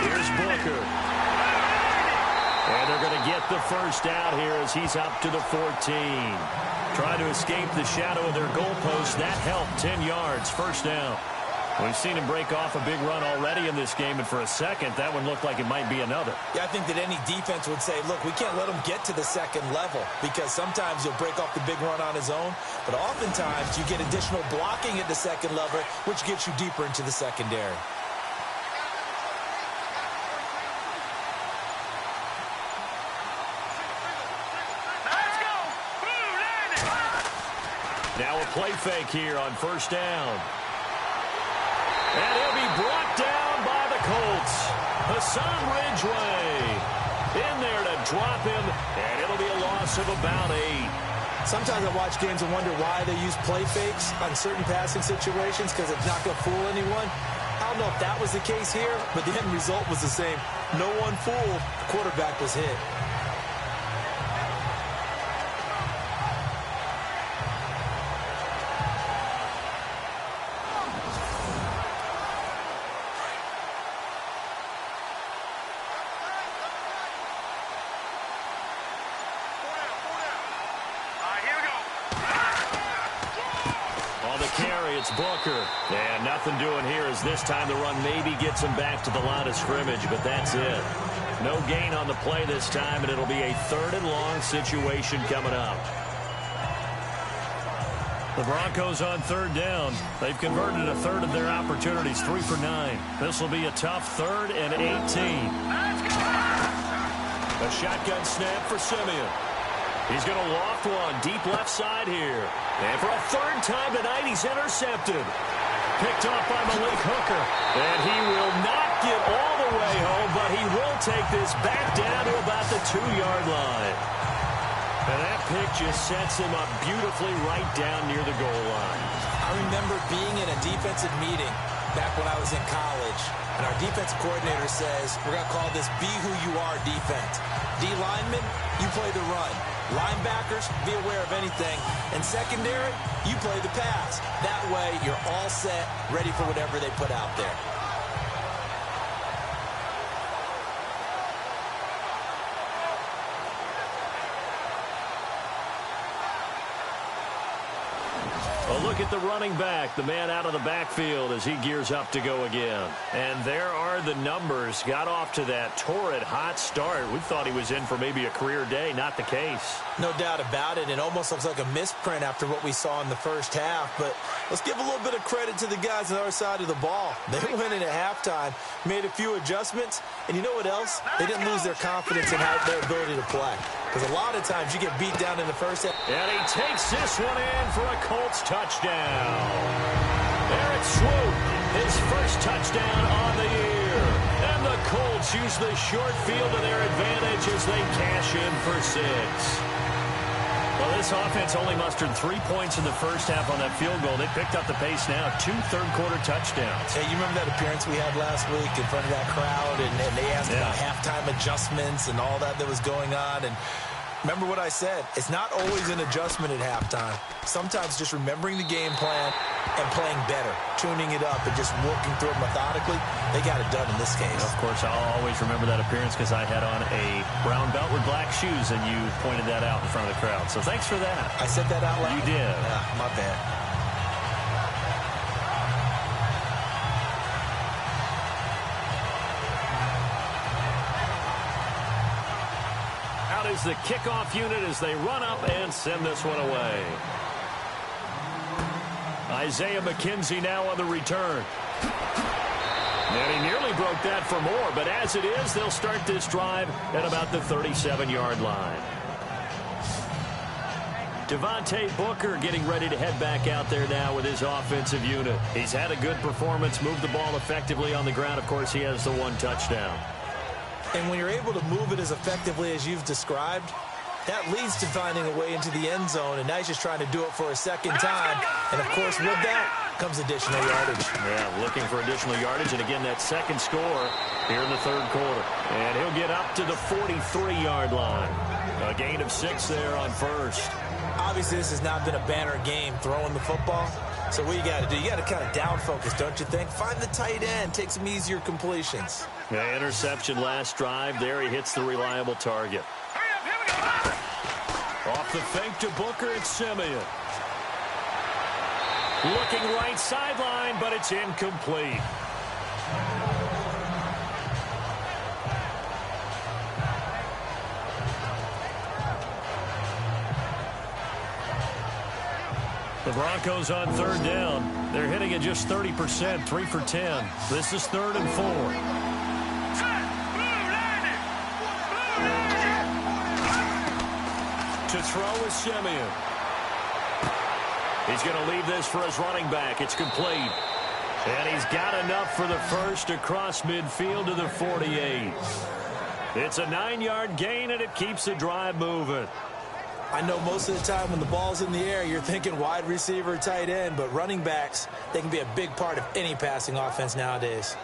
Here's Booker. And they're going to get the first out here as he's up to the 14. Trying to escape the shadow of their goalpost. That helped. 10 yards, first down. We've seen him break off a big run already in this game, and for a second, that one looked like it might be another. Yeah, I think that any defense would say, look, we can't let him get to the second level because sometimes he'll break off the big run on his own, but oftentimes you get additional blocking at the second level, which gets you deeper into the secondary. Now a play fake here on first down. And he'll be brought down by the Colts. Hassan Ridgeway in there to drop him, and it'll be a loss of about 8. Sometimes I watch games and wonder why they use play fakes on certain passing situations because it's not going to fool anyone. I don't know if that was the case here, but the end result was the same. No one fooled. The quarterback was hit. It's Booker. And nothing doing here as this time the run maybe gets him back to the line of scrimmage, but that's it. No gain on the play this time, and it'll be a 3rd and long situation coming up. The Broncos on third down. They've converted a third of their opportunities, 3 for 9. This will be a tough 3rd and 18. A shotgun snap for Simeon. He's going to loft one deep left side here. And for a 3rd time tonight, he's intercepted. Picked off by Malik Hooker. And he will not get all the way home, but he will take this back down to about the 2-yard line. And that pick just sets him up beautifully right down near the goal line. I remember being in a defensive meeting back when I was in college, and our defensive coordinator says, we're going to call this be who you are defense. D linemen, you play the run. Linebackers, be aware of anything. And secondary, you play the pass. That way, you're all set, ready for whatever they put out there. A look at the running back, the man out of the backfield as he gears up to go again. And there are the numbers. Got off to that torrid hot start. We thought he was in for maybe a career day. Not the case. No doubt about it. It almost looks like a misprint after what we saw in the first half. But let's give a little bit of credit to the guys on the other side of the ball. They went in at halftime, made a few adjustments. And you know what else? They didn't lose their confidence in their ability to play. Because a lot of times you get beat down in the first half. And he takes this one in for a Colts touchdown. Eric Swoop, his first touchdown on the year. And the Colts use the short field to their advantage as they cash in for 6. Well, this offense only mustered 3 points in the first half on that field goal. They picked up the pace now. 2 third-quarter touchdowns. Hey, you remember that appearance we had last week in front of that crowd? And they asked about halftime adjustments and all that was going on. And remember what I said. It's not always an adjustment at halftime. Sometimes just remembering the game plan and playing better, tuning it up and just working through it methodically. They got it done in this case. Of course, I'll always remember that appearance because I had on a brown belt with black shoes, and you pointed that out in front of the crowd. So thanks for that. I said that out loud? You did. Yeah, my bad. Out is the kickoff unit as they run up and send this one away. Isaiah McKenzie now on the return. And he nearly broke that for more, but as it is, they'll start this drive at about the 37-yard line. Devontae Booker getting ready to head back out there now with his offensive unit. He's had a good performance, moved the ball effectively on the ground. Of course, he has the 1 touchdown. And when you're able to move it as effectively as you've described, That leads to finding a way into the end zone, and now he's just trying to do it for a second time. And, of course, with that comes additional yardage. Yeah, looking for additional yardage, and again, that second score here in the third quarter. And he'll get up to the 43-yard line. A gain of 6 there on first. Obviously, this has not been a banner game throwing the football. So what you got to do, you got to kind of down focus, don't you think? Find the tight end, take some easier completions. Yeah, interception last drive. There he hits the reliable target. Off the fake to Booker, it's Simeon. Looking right sideline, but it's incomplete. The Broncos on third down. They're hitting at just 30%, 3 for 10. This is 3rd and 4. To throw is Simeon. He's going to leave this for his running back. It's complete. And he's got enough for the first across midfield to the 48. It's a 9-yard gain, and it keeps the drive moving. I know most of the time when the ball's in the air, you're thinking wide receiver, tight end, but running backs, they can be a big part of any passing offense nowadays.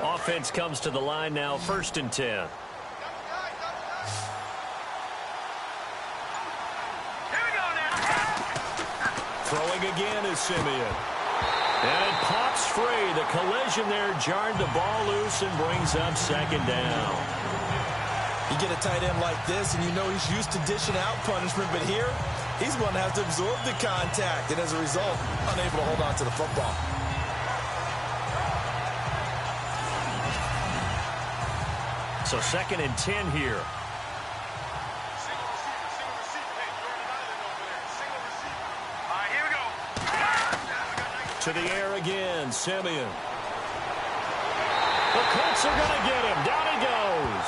Offense comes to the line now, 1st and 10. Throwing again is Simeon. And it pops free. The collision there jarred the ball loose and brings up 2nd down. You get a tight end like this, and you know he's used to dishing out punishment, but here, he's one that has to absorb the contact, and as a result, unable to hold on to the football. So 2nd and 10 here. To the air again, Simeon. The Colts are going to get him. Down he goes.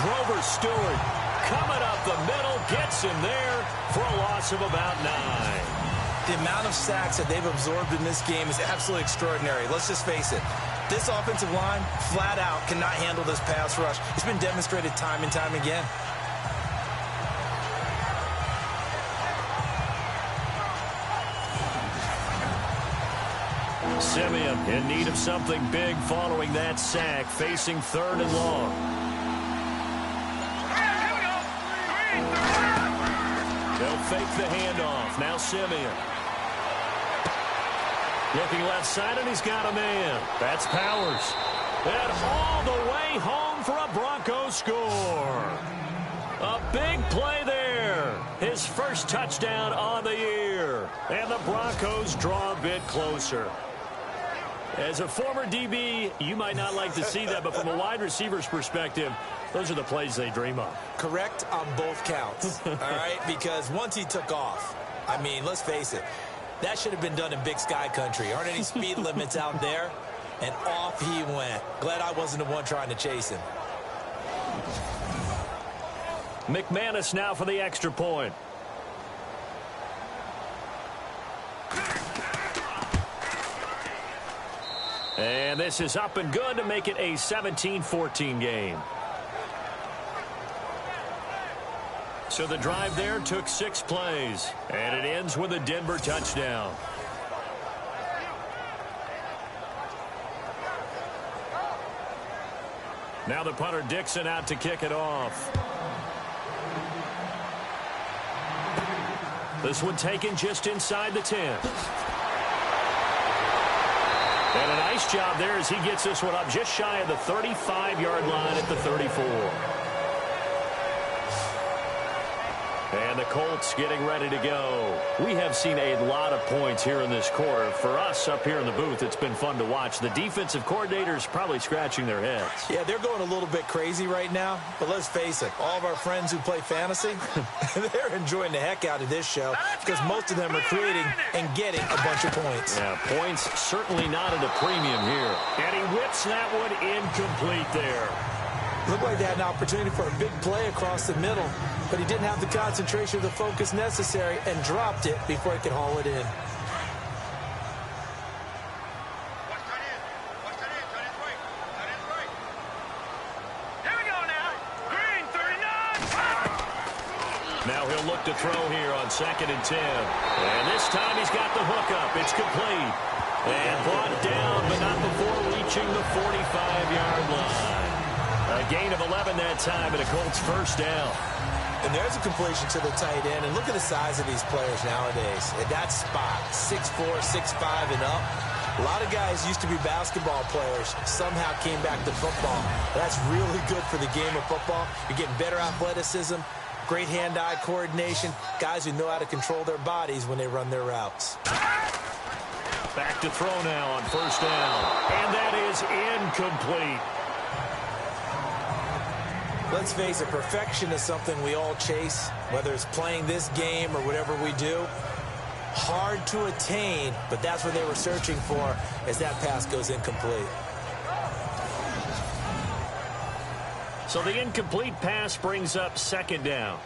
Grover Stewart coming up the middle, gets him there for a loss of about 9. The amount of sacks that they've absorbed in this game is absolutely extraordinary. Let's just face it. This offensive line, flat out, cannot handle this pass rush. It's been demonstrated time and time again. Simeon in need of something big following that sack, facing 3rd and long. They'll fake the handoff. Now Simeon. Looking left side, and he's got a man. That's Powers. And all the way home for a Broncos score. A big play there. His first touchdown on the year. And the Broncos draw a bit closer. As a former DB, you might not like to see that, but from a wide receiver's perspective, those are the plays they dream of. Correct on both counts, all right? Because once he took off, I mean, let's face it, that should have been done in Big Sky country. Aren't any speed limits out there? And off he went. Glad I wasn't the one trying to chase him. McManus now for the extra point. And this is up and good to make it a 17-14 game. So the drive there took 6 plays, and it ends with a Denver touchdown. Now the punter Dixon out to kick it off. This one taken just inside the 10. And a nice job there as he gets this one up just shy of the 35-yard line at the 34. And the Colts getting ready to go. We have seen a lot of points here in this quarter. For us up here in the booth, it's been fun to watch. The defensive coordinators probably scratching their heads. Yeah, they're going a little bit crazy right now. But let's face it, all of our friends who play fantasy, they're enjoying the heck out of this show because most of them are creating and getting a bunch of points. Yeah, points certainly not at a premium here. And he whips that one incomplete there. Looked like they had an opportunity for a big play across the middle. but he didn't have the concentration or the focus necessary and dropped it before he could haul it in. Now he'll look to throw here on 2nd and 10. And this time he's got the hookup. It's complete. And brought down, but not before reaching the 45-yard line. A gain of 11 that time, and a Colts first down. And there's a completion to the tight end. And look at the size of these players nowadays. At that spot, 6'4", 6'5", and up. A lot of guys used to be basketball players, somehow came back to football. That's really good for the game of football. You're getting better athleticism, great hand-eye coordination, guys who know how to control their bodies when they run their routes. Back to throw now on first down. And that is incomplete. Let's face it, perfection is something we all chase, whether it's playing this game or whatever we do. Hard to attain, but that's what they were searching for as that pass goes incomplete. So the incomplete pass brings up 2nd down.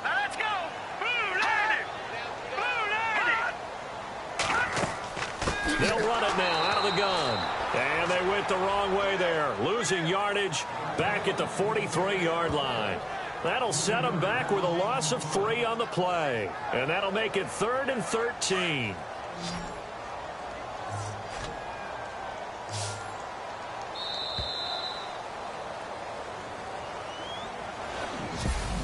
Let's go! Blue landed! Blue landed! They'll run it now out of the gun. And they went the wrong way there, losing yardage back at the 43-yard line. That'll set them back with a loss of 3 on the play. And that'll make it 3rd and 13.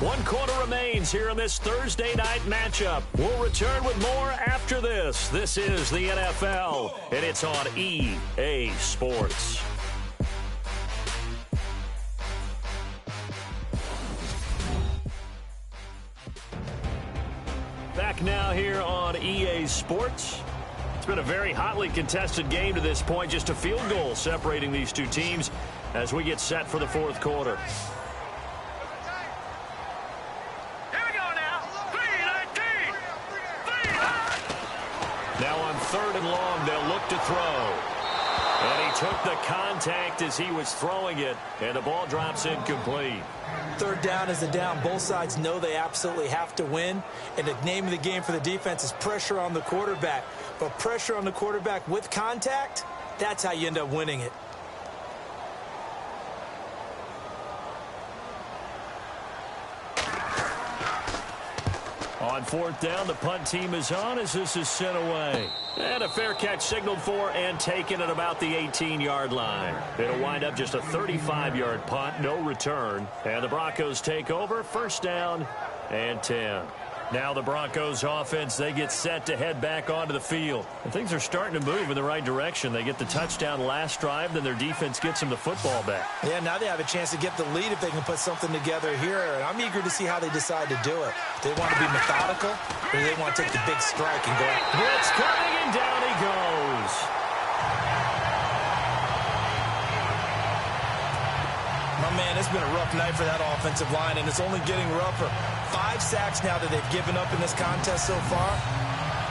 One quarter remains here in this Thursday night matchup. We'll return with more after this. This is the NFL, and it's on EA Sports. Back now here on EA Sports. It's been a very hotly contested game to this point. Just a field goal separating these two teams as we get set for the 4th quarter. Now on 3rd and long, they'll look to throw. And he took the contact as he was throwing it, and the ball drops incomplete. 3rd down is the down. Both sides know they absolutely have to win, and the name of the game for the defense is pressure on the quarterback. But pressure on the quarterback with contact, that's how you end up winning it. On 4th down, the punt team is on as this is sent away. And a fair catch signaled for and taken at about the 18-yard line. It'll wind up just a 35-yard punt, no return. And the Broncos take over, 1st down and 10. Now the Broncos offense, they get set to head back onto the field. And things are starting to move in the right direction. They get the touchdown last drive, then their defense gets them the football back. Yeah, now they have a chance to get the lead if they can put something together here. And I'm eager to see how they decide to do it. Do they want to be methodical, or do they want to take the big strike and go out? Blitz coming, and down he goes. My man, it's been a rough night for that offensive line, and it's only getting rougher. 5 sacks now that they've given up in this contest so far.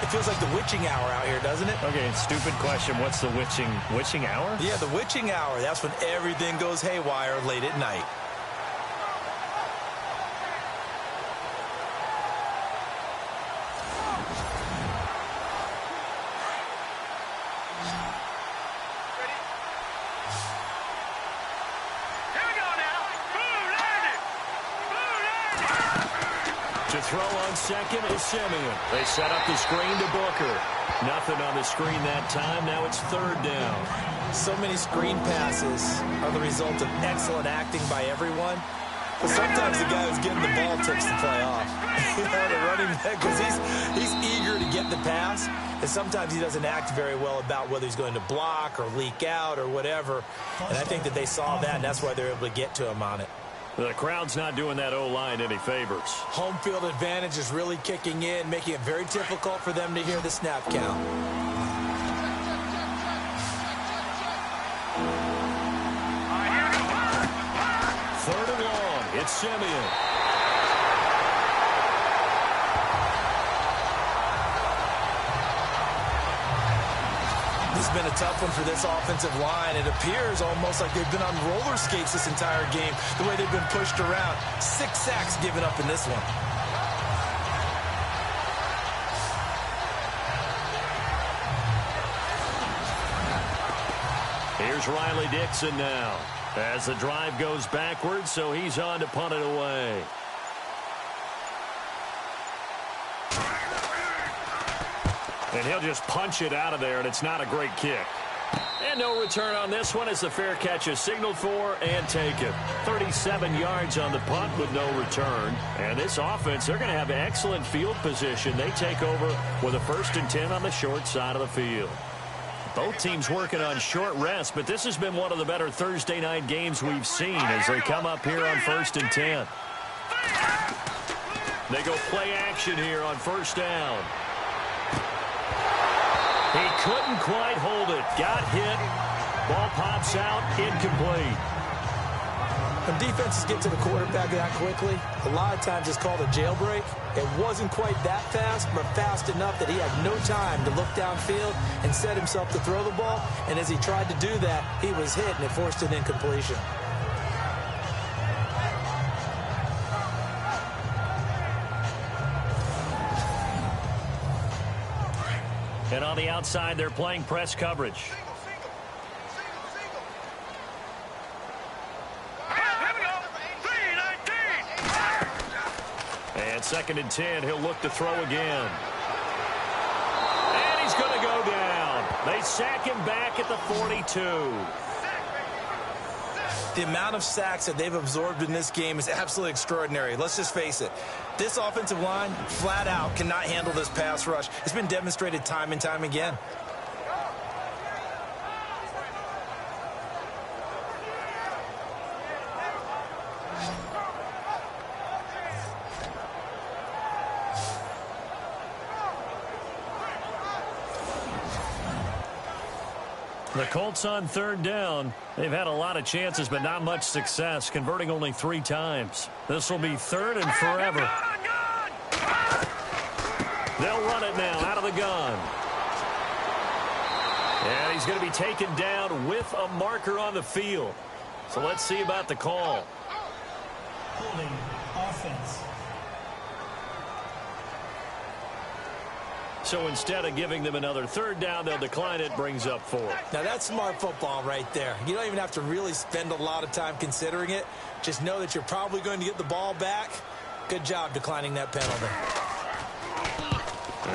It feels like the witching hour out here, doesn't it? Okay, stupid question. What's the witching hour? Yeah, the witching hour. That's when everything goes haywire late at night. To throw on 2nd is Simeon. They set up the screen to Booker. Nothing on the screen that time. Now it's 3rd down. So many screen passes are the result of excellent acting by everyone. But sometimes the guy who's getting the ball takes the play off. You know, the running back, because he's eager to get the pass. And sometimes he doesn't act very well about whether he's going to block or leak out or whatever. And I think that they saw that, and that's why they're able to get to him on it. The crowd's not doing that O-line any favors. Home field advantage is really kicking in, making it very difficult for them to hear the snap count. Third and long. It's Simeon. This been a tough one for this offensive line. It appears almost like they've been on roller skates this entire game, the way they've been pushed around. 6 sacks given up in this one. Here's Riley Dixon now as the drive goes backwards, so he's on to punt it away. And he'll just punch it out of there, and it's not a great kick. And no return on this one as the fair catch is signaled for and taken. 37 yards on the punt with no return. And this offense, they're going to have excellent field position. They take over with a 1st and 10 on the short side of the field. Both teams working on short rest, but this has been one of the better Thursday night games we've seen as they come up here on 1st and 10. They go play action here on 1st down. He couldn't quite hold it. Got hit. Ball pops out. Incomplete. When defenses get to the quarterback that quickly, a lot of times it's called a jailbreak. It wasn't quite that fast, but fast enough that he had no time to look downfield and set himself to throw the ball. And as he tried to do that, he was hit, and it forced an incompletion. And on the outside, they're playing press coverage. And 2nd and 10, he'll look to throw again. And he's going to go down. They sack him back at the 42. The amount of sacks that they've absorbed in this game is absolutely extraordinary. Let's just face it. This offensive line, flat out, cannot handle this pass rush. It's been demonstrated time and time again. The Colts on 3rd down. They've had a lot of chances, but not much success, converting only 3 times. This will be 3rd and forever. They'll run it now out of the gun. And he's going to be taken down with a marker on the field. So let's see about the call. Holding offense. So instead of giving them another 3rd down, they'll decline it, brings up 4. Now, that's smart football right there. You don't even have to really spend a lot of time considering it. Just know that you're probably going to get the ball back. Good job declining that penalty.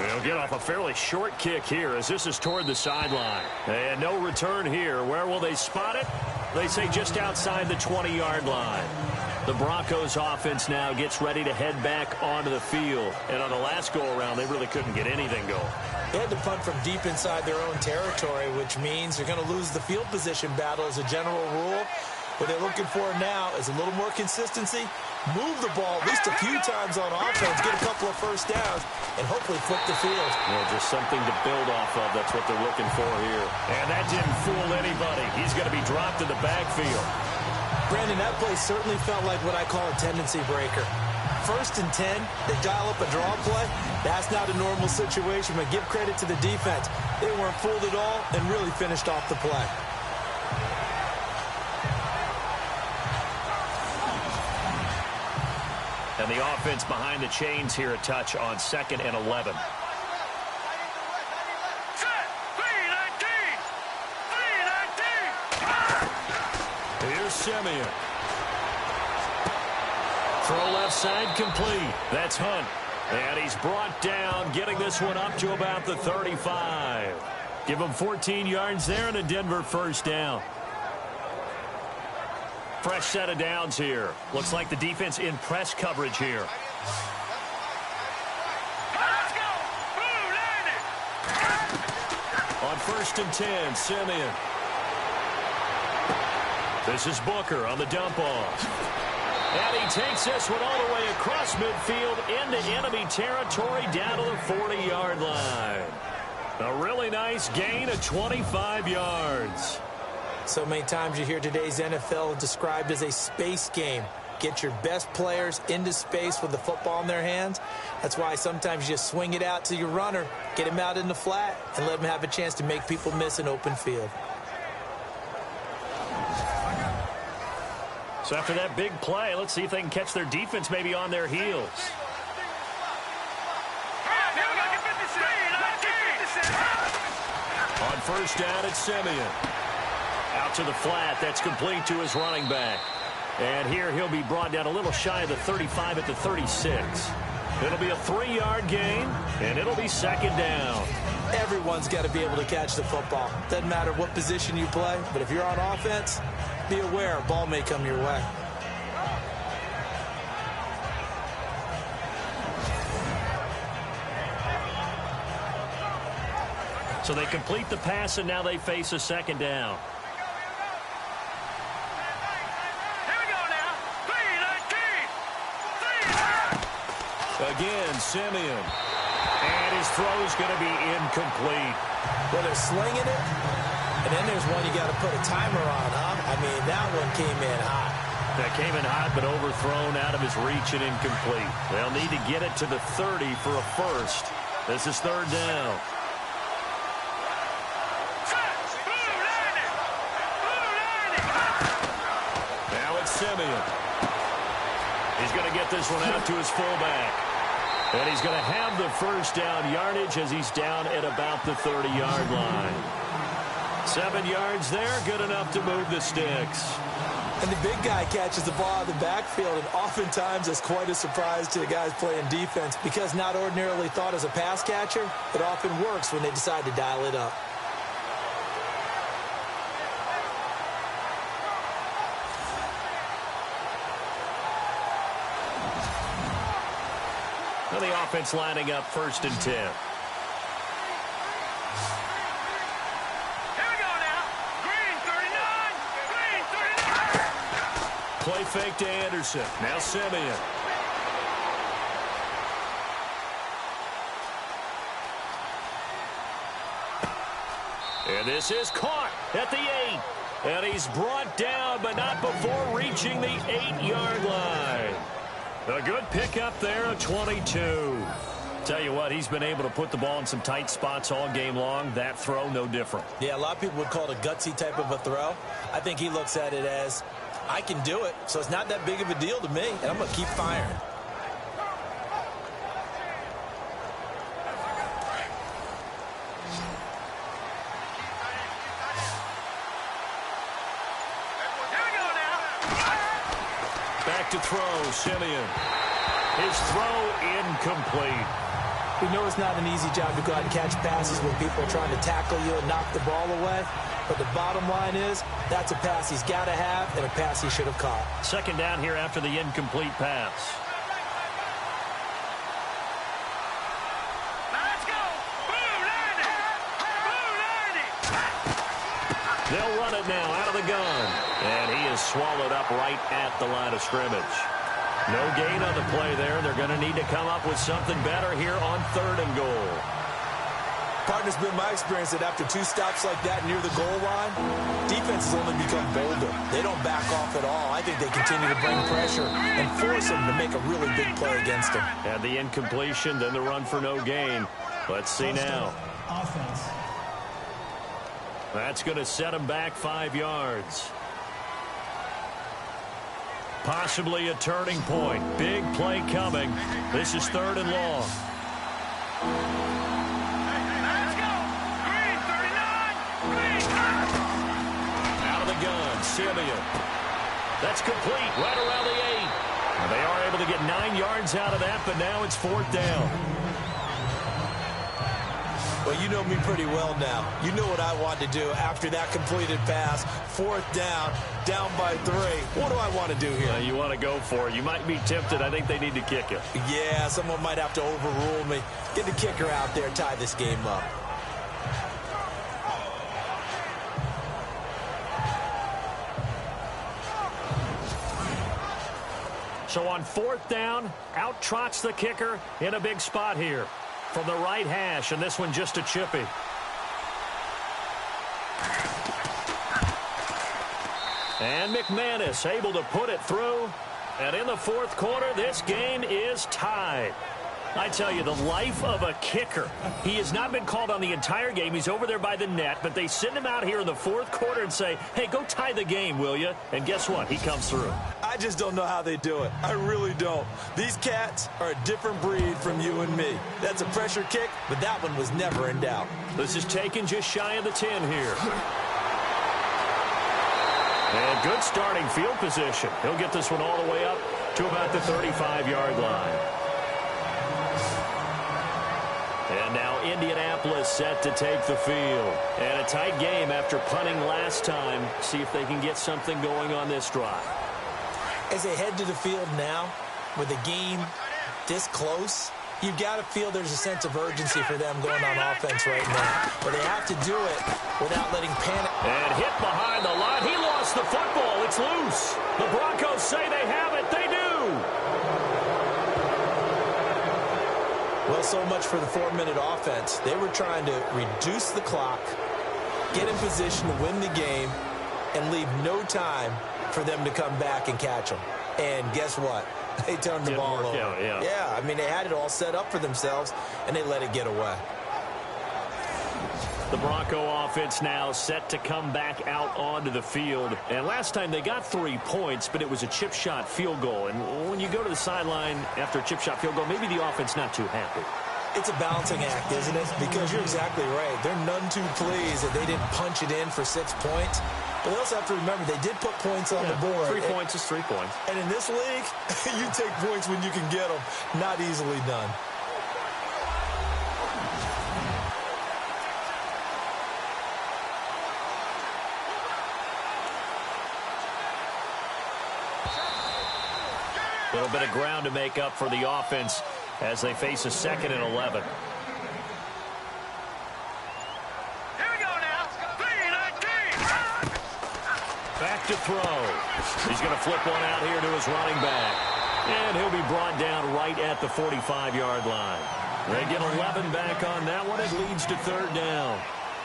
They'll get off a fairly short kick here as this is toward the sideline. And no return here. Where will they spot it? They say just outside the 20-yard line. The Broncos offense now gets ready to head back onto the field. And on the last go-around, they really couldn't get anything going. They had to punt from deep inside their own territory, which means they're going to lose the field position battle as a general rule. What they're looking for now is a little more consistency, move the ball at least a few times on offense, get a couple of 1st downs, and hopefully flip the field. Well, just something to build off of. That's what they're looking for here. And that didn't fool anybody. He's going to be dropped in the backfield. Brandon, that play certainly felt like what I call a tendency breaker. 1st and 10, they dial up a draw play. That's not a normal situation, but give credit to the defense. They weren't fooled at all and really finished off the play. And the offense behind the chains here a touch on 2nd and 11. Here's Simeon. Throw left side complete. That's Hunt. And he's brought down, getting this one up to about the 35. Give him 14 yards there and a Denver 1st down. Fresh set of downs here. Looks like the defense in press coverage here. On 1st and 10, Simeon. This is Booker on the dump off. And he takes this one all the way across midfield into enemy territory down to the 40-yard line. A really nice gain of 25 yards. So many times you hear today's NFL described as a space game. get your best players into space with the football in their hands. That's why sometimes you just swing it out to your runner, get him out in the flat, and let him have a chance to make people miss an open field. So after that big play, let's see if they can catch their defense maybe on their heels. On first down, it's Simeon. Out to the flat. That's complete to his running back. And here he'll be brought down a little shy of the 35 at the 36. It'll be a 3-yard gain, and it'll be second down. Everyone's got to be able to catch the football. Doesn't matter what position you play, but if you're on offense, be aware a ball may come your way. So they complete the pass, and now they face a second down. Here we go now. 3-19. Again, Simeon. And his throw's going to be incomplete. Well, they're slinging it, and then there's one you got to put a timer on, huh? I mean, that one came in hot. That came in hot, but overthrown out of his reach and incomplete. They'll need to get it to the 30 for a first. This is third down. Now it's Simeon. He's going to get this one out to his fullback. And he's going to have the first down yardage as he's down at about the 30-yard line. 7 yards there, good enough to move the sticks. And the big guy catches the ball out of the backfield, and oftentimes it's quite a surprise to the guys playing defense because not ordinarily thought as a pass catcher, it often works when they decide to dial it up. Now the offense lining up first and 10. Here we go now. Green 39. Green 39. Play fake to Anderson. Now Simeon. And this is caught at the 8. And he's brought down, but not before reaching the 8-yard line. A good pickup there, a 22. Tell you what, he's been able to put the ball in some tight spots all game long. That throw, no different. Yeah, a lot of people would call it a gutsy type of a throw. I think he looks at it as, I can do it, so it's not that big of a deal to me, and I'm going to keep firing. Back to throw, Simeon. His throw incomplete. We know it's not an easy job to go out and catch passes when people are trying to tackle you and knock the ball away. But the bottom line is, that's a pass he's got to have and a pass he should have caught. Second down here after the incomplete pass. Let's go. Boom, Landy. They'll run it now out of the gun. And he is swallowed up right at the line of scrimmage. No gain on the play there. They're going to need to come up with something better here on 3rd and goal. Partner's been my experience that after 2 stops like that near the goal line, defenses only become bolder. They don't back off at all. I think they continue to bring pressure and force them to make a really big play against them. Had the incompletion, then the run for no gain. Let's see now. Offense. That's going to set him back 5 yards. Possibly a turning point. Big play coming. This is 3rd and long. Let's go. Green 39. Green. Out of the gun, Simeon. That's complete right around the 8. Now they are able to get 9 yards out of that, but now it's 4th down. Well, you know me pretty well now. You know what I want to do after that completed pass. 4th down, down by 3. What do I want to do here? You want to go for it. You might be tempted. I think they need to kick it. Yeah, someone might have to overrule me. Get the kicker out there, tie this game up. So on 4th down, out trots the kicker in a big spot here. From the right hash, and this one just a chippy. And McManus able to put it through. And in the fourth quarter, this game is tied. I tell you, the life of a kicker. He has not been called on the entire game. He's over there by the net, but they send him out here in the fourth quarter and say, hey, go tie the game, will you? And guess what? He comes through. I just don't know how they do it. I really don't. These cats are a different breed from you and me. That's a pressure kick, but that one was never in doubt. This is taken just shy of the 10 here. And good starting field position. He'll get this one all the way up to about the 35-yard line. And now Indianapolis set to take the field. And a tight game after punting last time. See if they can get something going on this drive. As they head to the field now, with the game this close, you've got to feel there's a sense of urgency for them going on offense right now. But they have to do it without letting panic. And hit behind the line. He lost the football. It's loose. The Broncos say they have it. They do. Well, so much for the 4-minute offense. They were trying to reduce the clock, get in position to win the game, and leave no time for them to come back and catch them. And guess what? They turned the ball over. Yeah, I mean, they had it all set up for themselves, and they let it get away. The Bronco offense now set to come back out onto the field. And last time they got 3 points, but it was a chip shot field goal. And when you go to the sideline after a chip shot field goal, maybe the offense not too happy. It's a balancing act, isn't it? Because you're exactly right. They're none too pleased that they didn't punch it in for 6 points. But they also have to remember they did put points on the board. 3 points is 3 points. And in this league, you take points when you can get them. Not easily done. A little bit of ground to make up for the offense as they face a 2nd and 11. Here we go now. 3-19. Back to throw. He's going to flip one out here to his running back. And he'll be brought down right at the 45-yard line. They get 11 back on that one. It leads to 3rd down.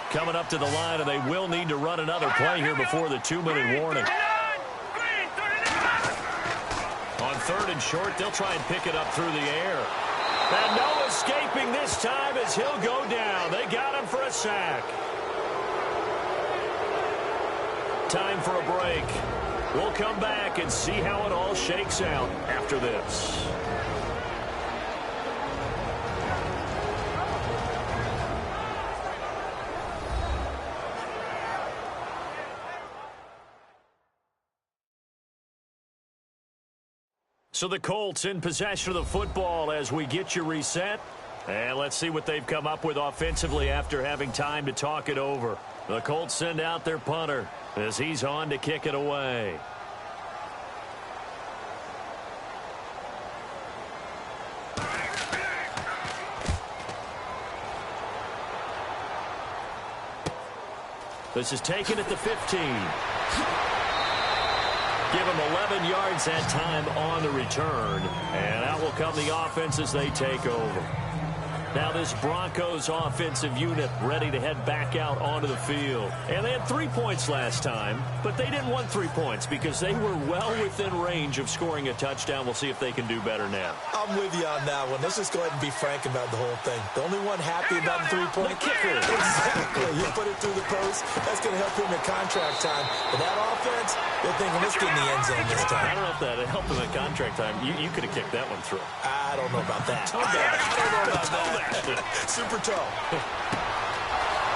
Coming up to the line, and they will need to run another play here before the 2-minute warning. On 3rd and short, they'll try and pick it up through the air. And no escaping this time as he'll go down. They got him for a sack. Time for a break. We'll come back and see how it all shakes out after this. So the Colts in possession of the football as we get you reset. And let's see what they've come up with offensively after having time to talk it over. The Colts send out their punter as he's on to kick it away. This is taken at the 15. Give him 11 yards that time on the return. And out will come the offense as they take over. Now this Broncos offensive unit ready to head back out onto the field. And they had 3 points last time, but they didn't want 3 points because they were well within range of scoring a touchdown. We'll see if they can do better now. I'm with you on that one. Let's just go ahead and be frank about the whole thing. The only one happy about the 3-point kicker. Exactly. You put it through the post. That's going to help him at contract time. But that offense, they're thinking, let's get in the end zone this time. I don't know if that helped him at contract time. You could have kicked that one through. I don't know about that. I don't know about that. Super toe.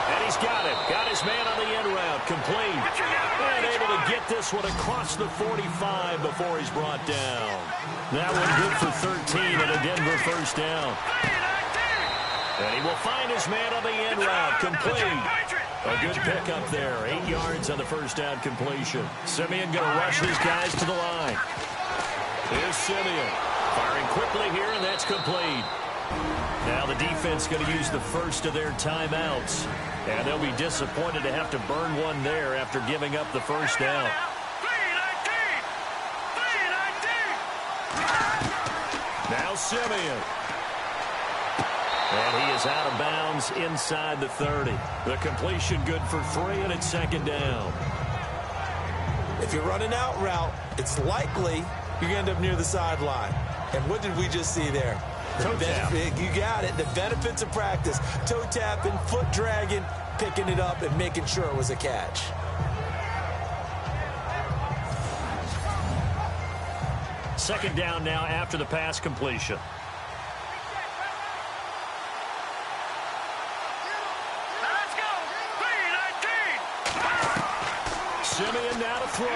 And he's got it. Got his man on the end route. Complete. And able to get this one across the 45 before he's brought down. That one good for 13 and a Denver first down. And he will find his man on the end route. Complete. A good pickup there. 8 yards on the first down completion. Simeon going to rush these guys to the line. Here's Simeon. Firing quickly here, and that's complete. Now the defense going to use the first of their timeouts. And they'll be disappointed to have to burn one there after giving up the first down. Now Simeon. And he is out of bounds inside the 30. The completion good for 3, and it's 2nd down. If you're running out route, it's likely you're going to end up near the sideline. And what did we just see there? Toe tap. You got it. The benefits of practice. Toe tapping, foot dragging, picking it up, and making sure it was a catch. Second down now after the pass completion. Let's go. 3-19. Simeon now to throw.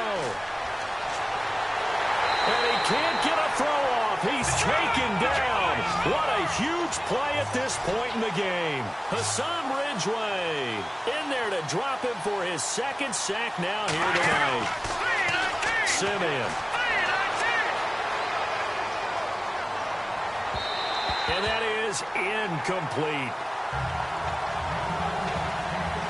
And he can't get a throw off. He's taken down. What a huge play at this point in the game. Hassan Ridgeway in there to drop him for his second sack now here tonight. 3-19. Simeon. 3-19. And that is incomplete.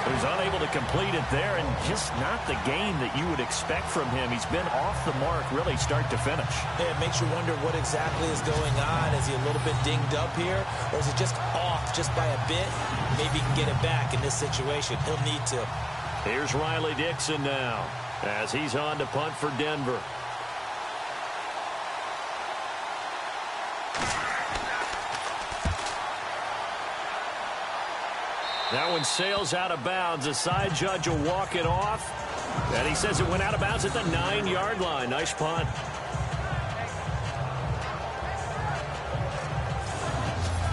He's unable to complete it there, and just not the game that you would expect from him. He's been off the mark really start to finish. Yeah, it makes you wonder what exactly is going on. Is he a little bit dinged up here, or is it just off just by a bit? Maybe he can get it back in this situation. He'll need to. Here's Riley Dixon now as he's on to punt for Denver. That one sails out of bounds. The side judge will walk it off. And he says it went out of bounds at the 9-yard line. Nice punt.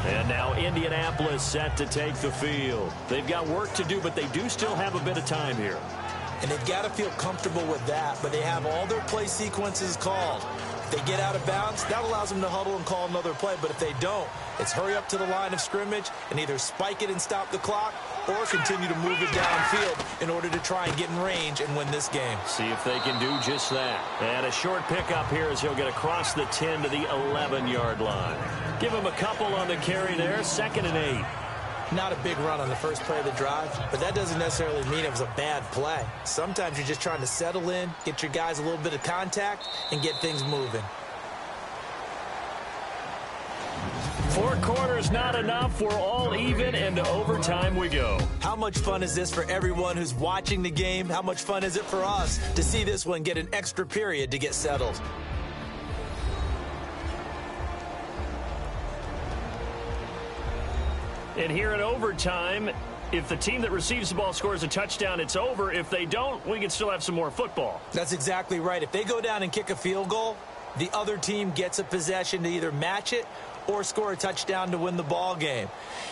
And now Indianapolis set to take the field. They've got work to do, but they do still have a bit of time here. And they've got to feel comfortable with that, but they have all their play sequences called. If they get out of bounds, that allows them to huddle and call another play. But if they don't, it's hurry up to the line of scrimmage and either spike it and stop the clock or continue to move it downfield in order to try and get in range and win this game. See if they can do just that. And a short pickup here as he'll get across the 10 to the 11-yard line. Give him a couple on the carry there. 2nd and 8. Not a big run on the first play of the drive, but that doesn't necessarily mean it was a bad play. Sometimes you're just trying to settle in, get your guys a little bit of contact, and get things moving. 4 quarters not enough. We're all even, and to overtime we go. How much fun is this for everyone who's watching the game? How much fun is it for us to see this one get an extra period to get settled? And here in overtime, if the team that receives the ball scores a touchdown, it's over. If they don't, we can still have some more football. That's exactly right. If they go down and kick a field goal, the other team gets a possession to either match it or score a touchdown to win the ball game.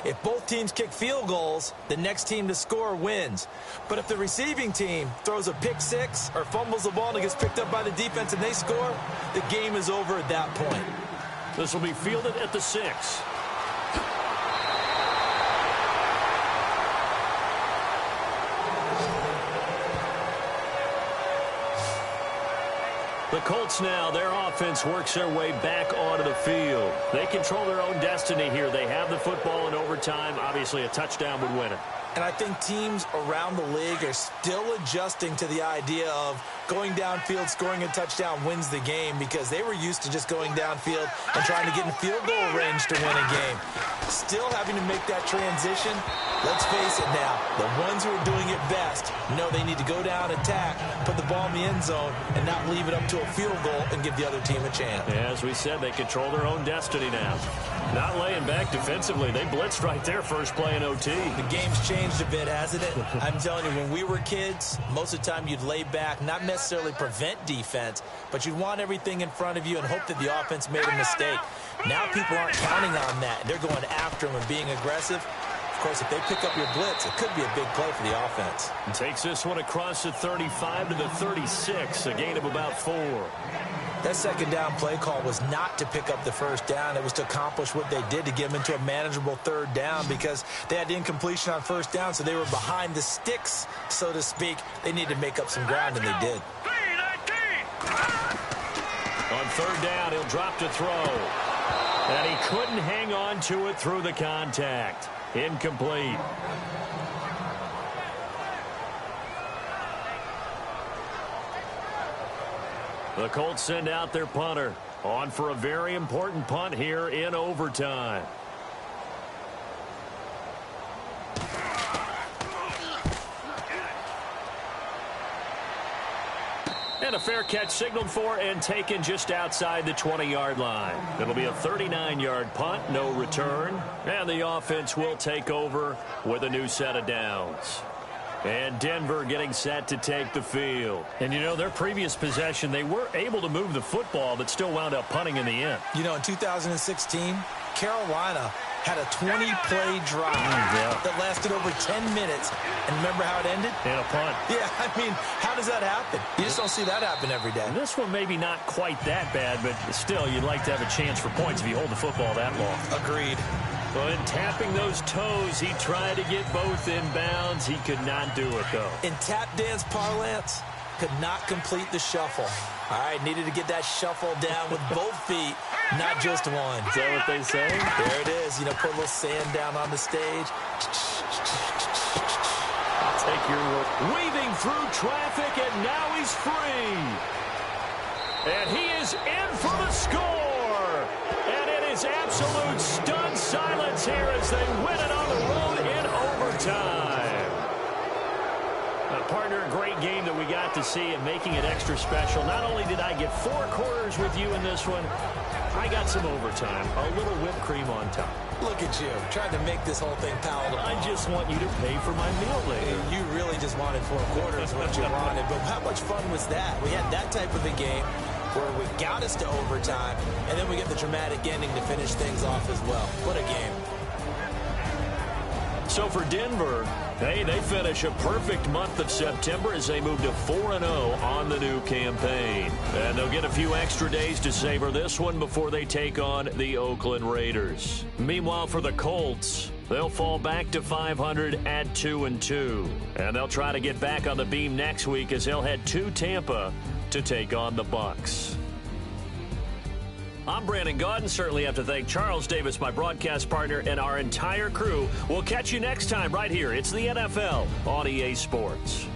If both teams kick field goals, the next team to score wins. But if the receiving team throws a pick six or fumbles the ball and it gets picked up by the defense and they score, the game is over at that point. This will be fielded at the 6. The Colts now, their offense works their way back onto the field. They control their own destiny here. They have the football in overtime. Obviously, a touchdown would win it. And I think teams around the league are still adjusting to the idea of going downfield, scoring a touchdown wins the game, because they were used to just going downfield and trying to get in field goal range to win a game. Still having to make that transition. Let's face it now, the ones who are doing it best know they need to go down, attack, put the ball in the end zone, and not leave it up to a field goal and give the other team a chance. As we said, they control their own destiny now. Not laying back defensively. They blitzed right there first play in OT. The game's changed a bit, hasn't it? I'm telling you, when we were kids, most of the time you'd lay back, not necessarily prevent defense, but you'd want everything in front of you and hope that the offense made a mistake. Now people aren't counting on that. They're going after them and being aggressive. Of course, if they pick up your blitz, it could be a big play for the offense. And takes this one across the 35 to the 36, a gain of about 4. That second down play call was not to pick up the first down. It was to accomplish what they did, to get them into a manageable third down, because they had incompletion on first down, so they were behind the sticks, so to speak. They needed to make up some ground, and they did. On third down, he'll drop to throw. And he couldn't hang on to it through the contact. Incomplete. The Colts send out their punter on for a very important punt here in overtime. And And a fair catch signaled for and taken just outside the 20-yard line. It'll be a 39-yard punt, no return. And the offense will take over with a new set of downs. And Denver getting set to take the field. And, you know, their previous possession, they were able to move the football, but still wound up punting in the end. You know, in 2016, Carolina had a 20-play drive that lasted over 10 minutes. And remember how it ended? And a punt. Yeah, I mean, how does that happen? You just don't see that happen every day. And this one maybe not quite that bad, but still, you'd like to have a chance for points if you hold the football that long. Agreed. Well, in tapping those toes, he tried to get both in bounds. He could not do it, though. In tap dance parlance, could not complete the shuffle. All right, needed to get that shuffle down with both feet, not just one. Is that what they say? There it is. You know, put a little sand down on the stage. I'll take your word. Weaving through traffic, and now he's free. And he is in for the score. And it is absolute stunned silence here as they win it on the road in overtime. Partner, a great game that we got to see and making it extra special. Not only did I get 4 quarters with you in this one, I got some overtime, a little whipped cream on top. Look at you, trying to make this whole thing palatable. I just want you to pay for my meal later. You really just wanted 4 quarters what you wanted, but how much fun was that? We had that type of a game where we got us to overtime, and then we get the dramatic ending to finish things off as well. What a game. So for Denver, hey, they finish a perfect month of September as they move to 4-0 on the new campaign. And they'll get a few extra days to savor this one before they take on the Oakland Raiders. Meanwhile, for the Colts, they'll fall back to 500 at 2-2. And they'll try to get back on the beam next week as they'll head to Tampa to take on the Bucs. I'm Brandon Gaudin. Certainly have to thank Charles Davis, my broadcast partner, and our entire crew. We'll catch you next time right here. It's the NFL on EA Sports.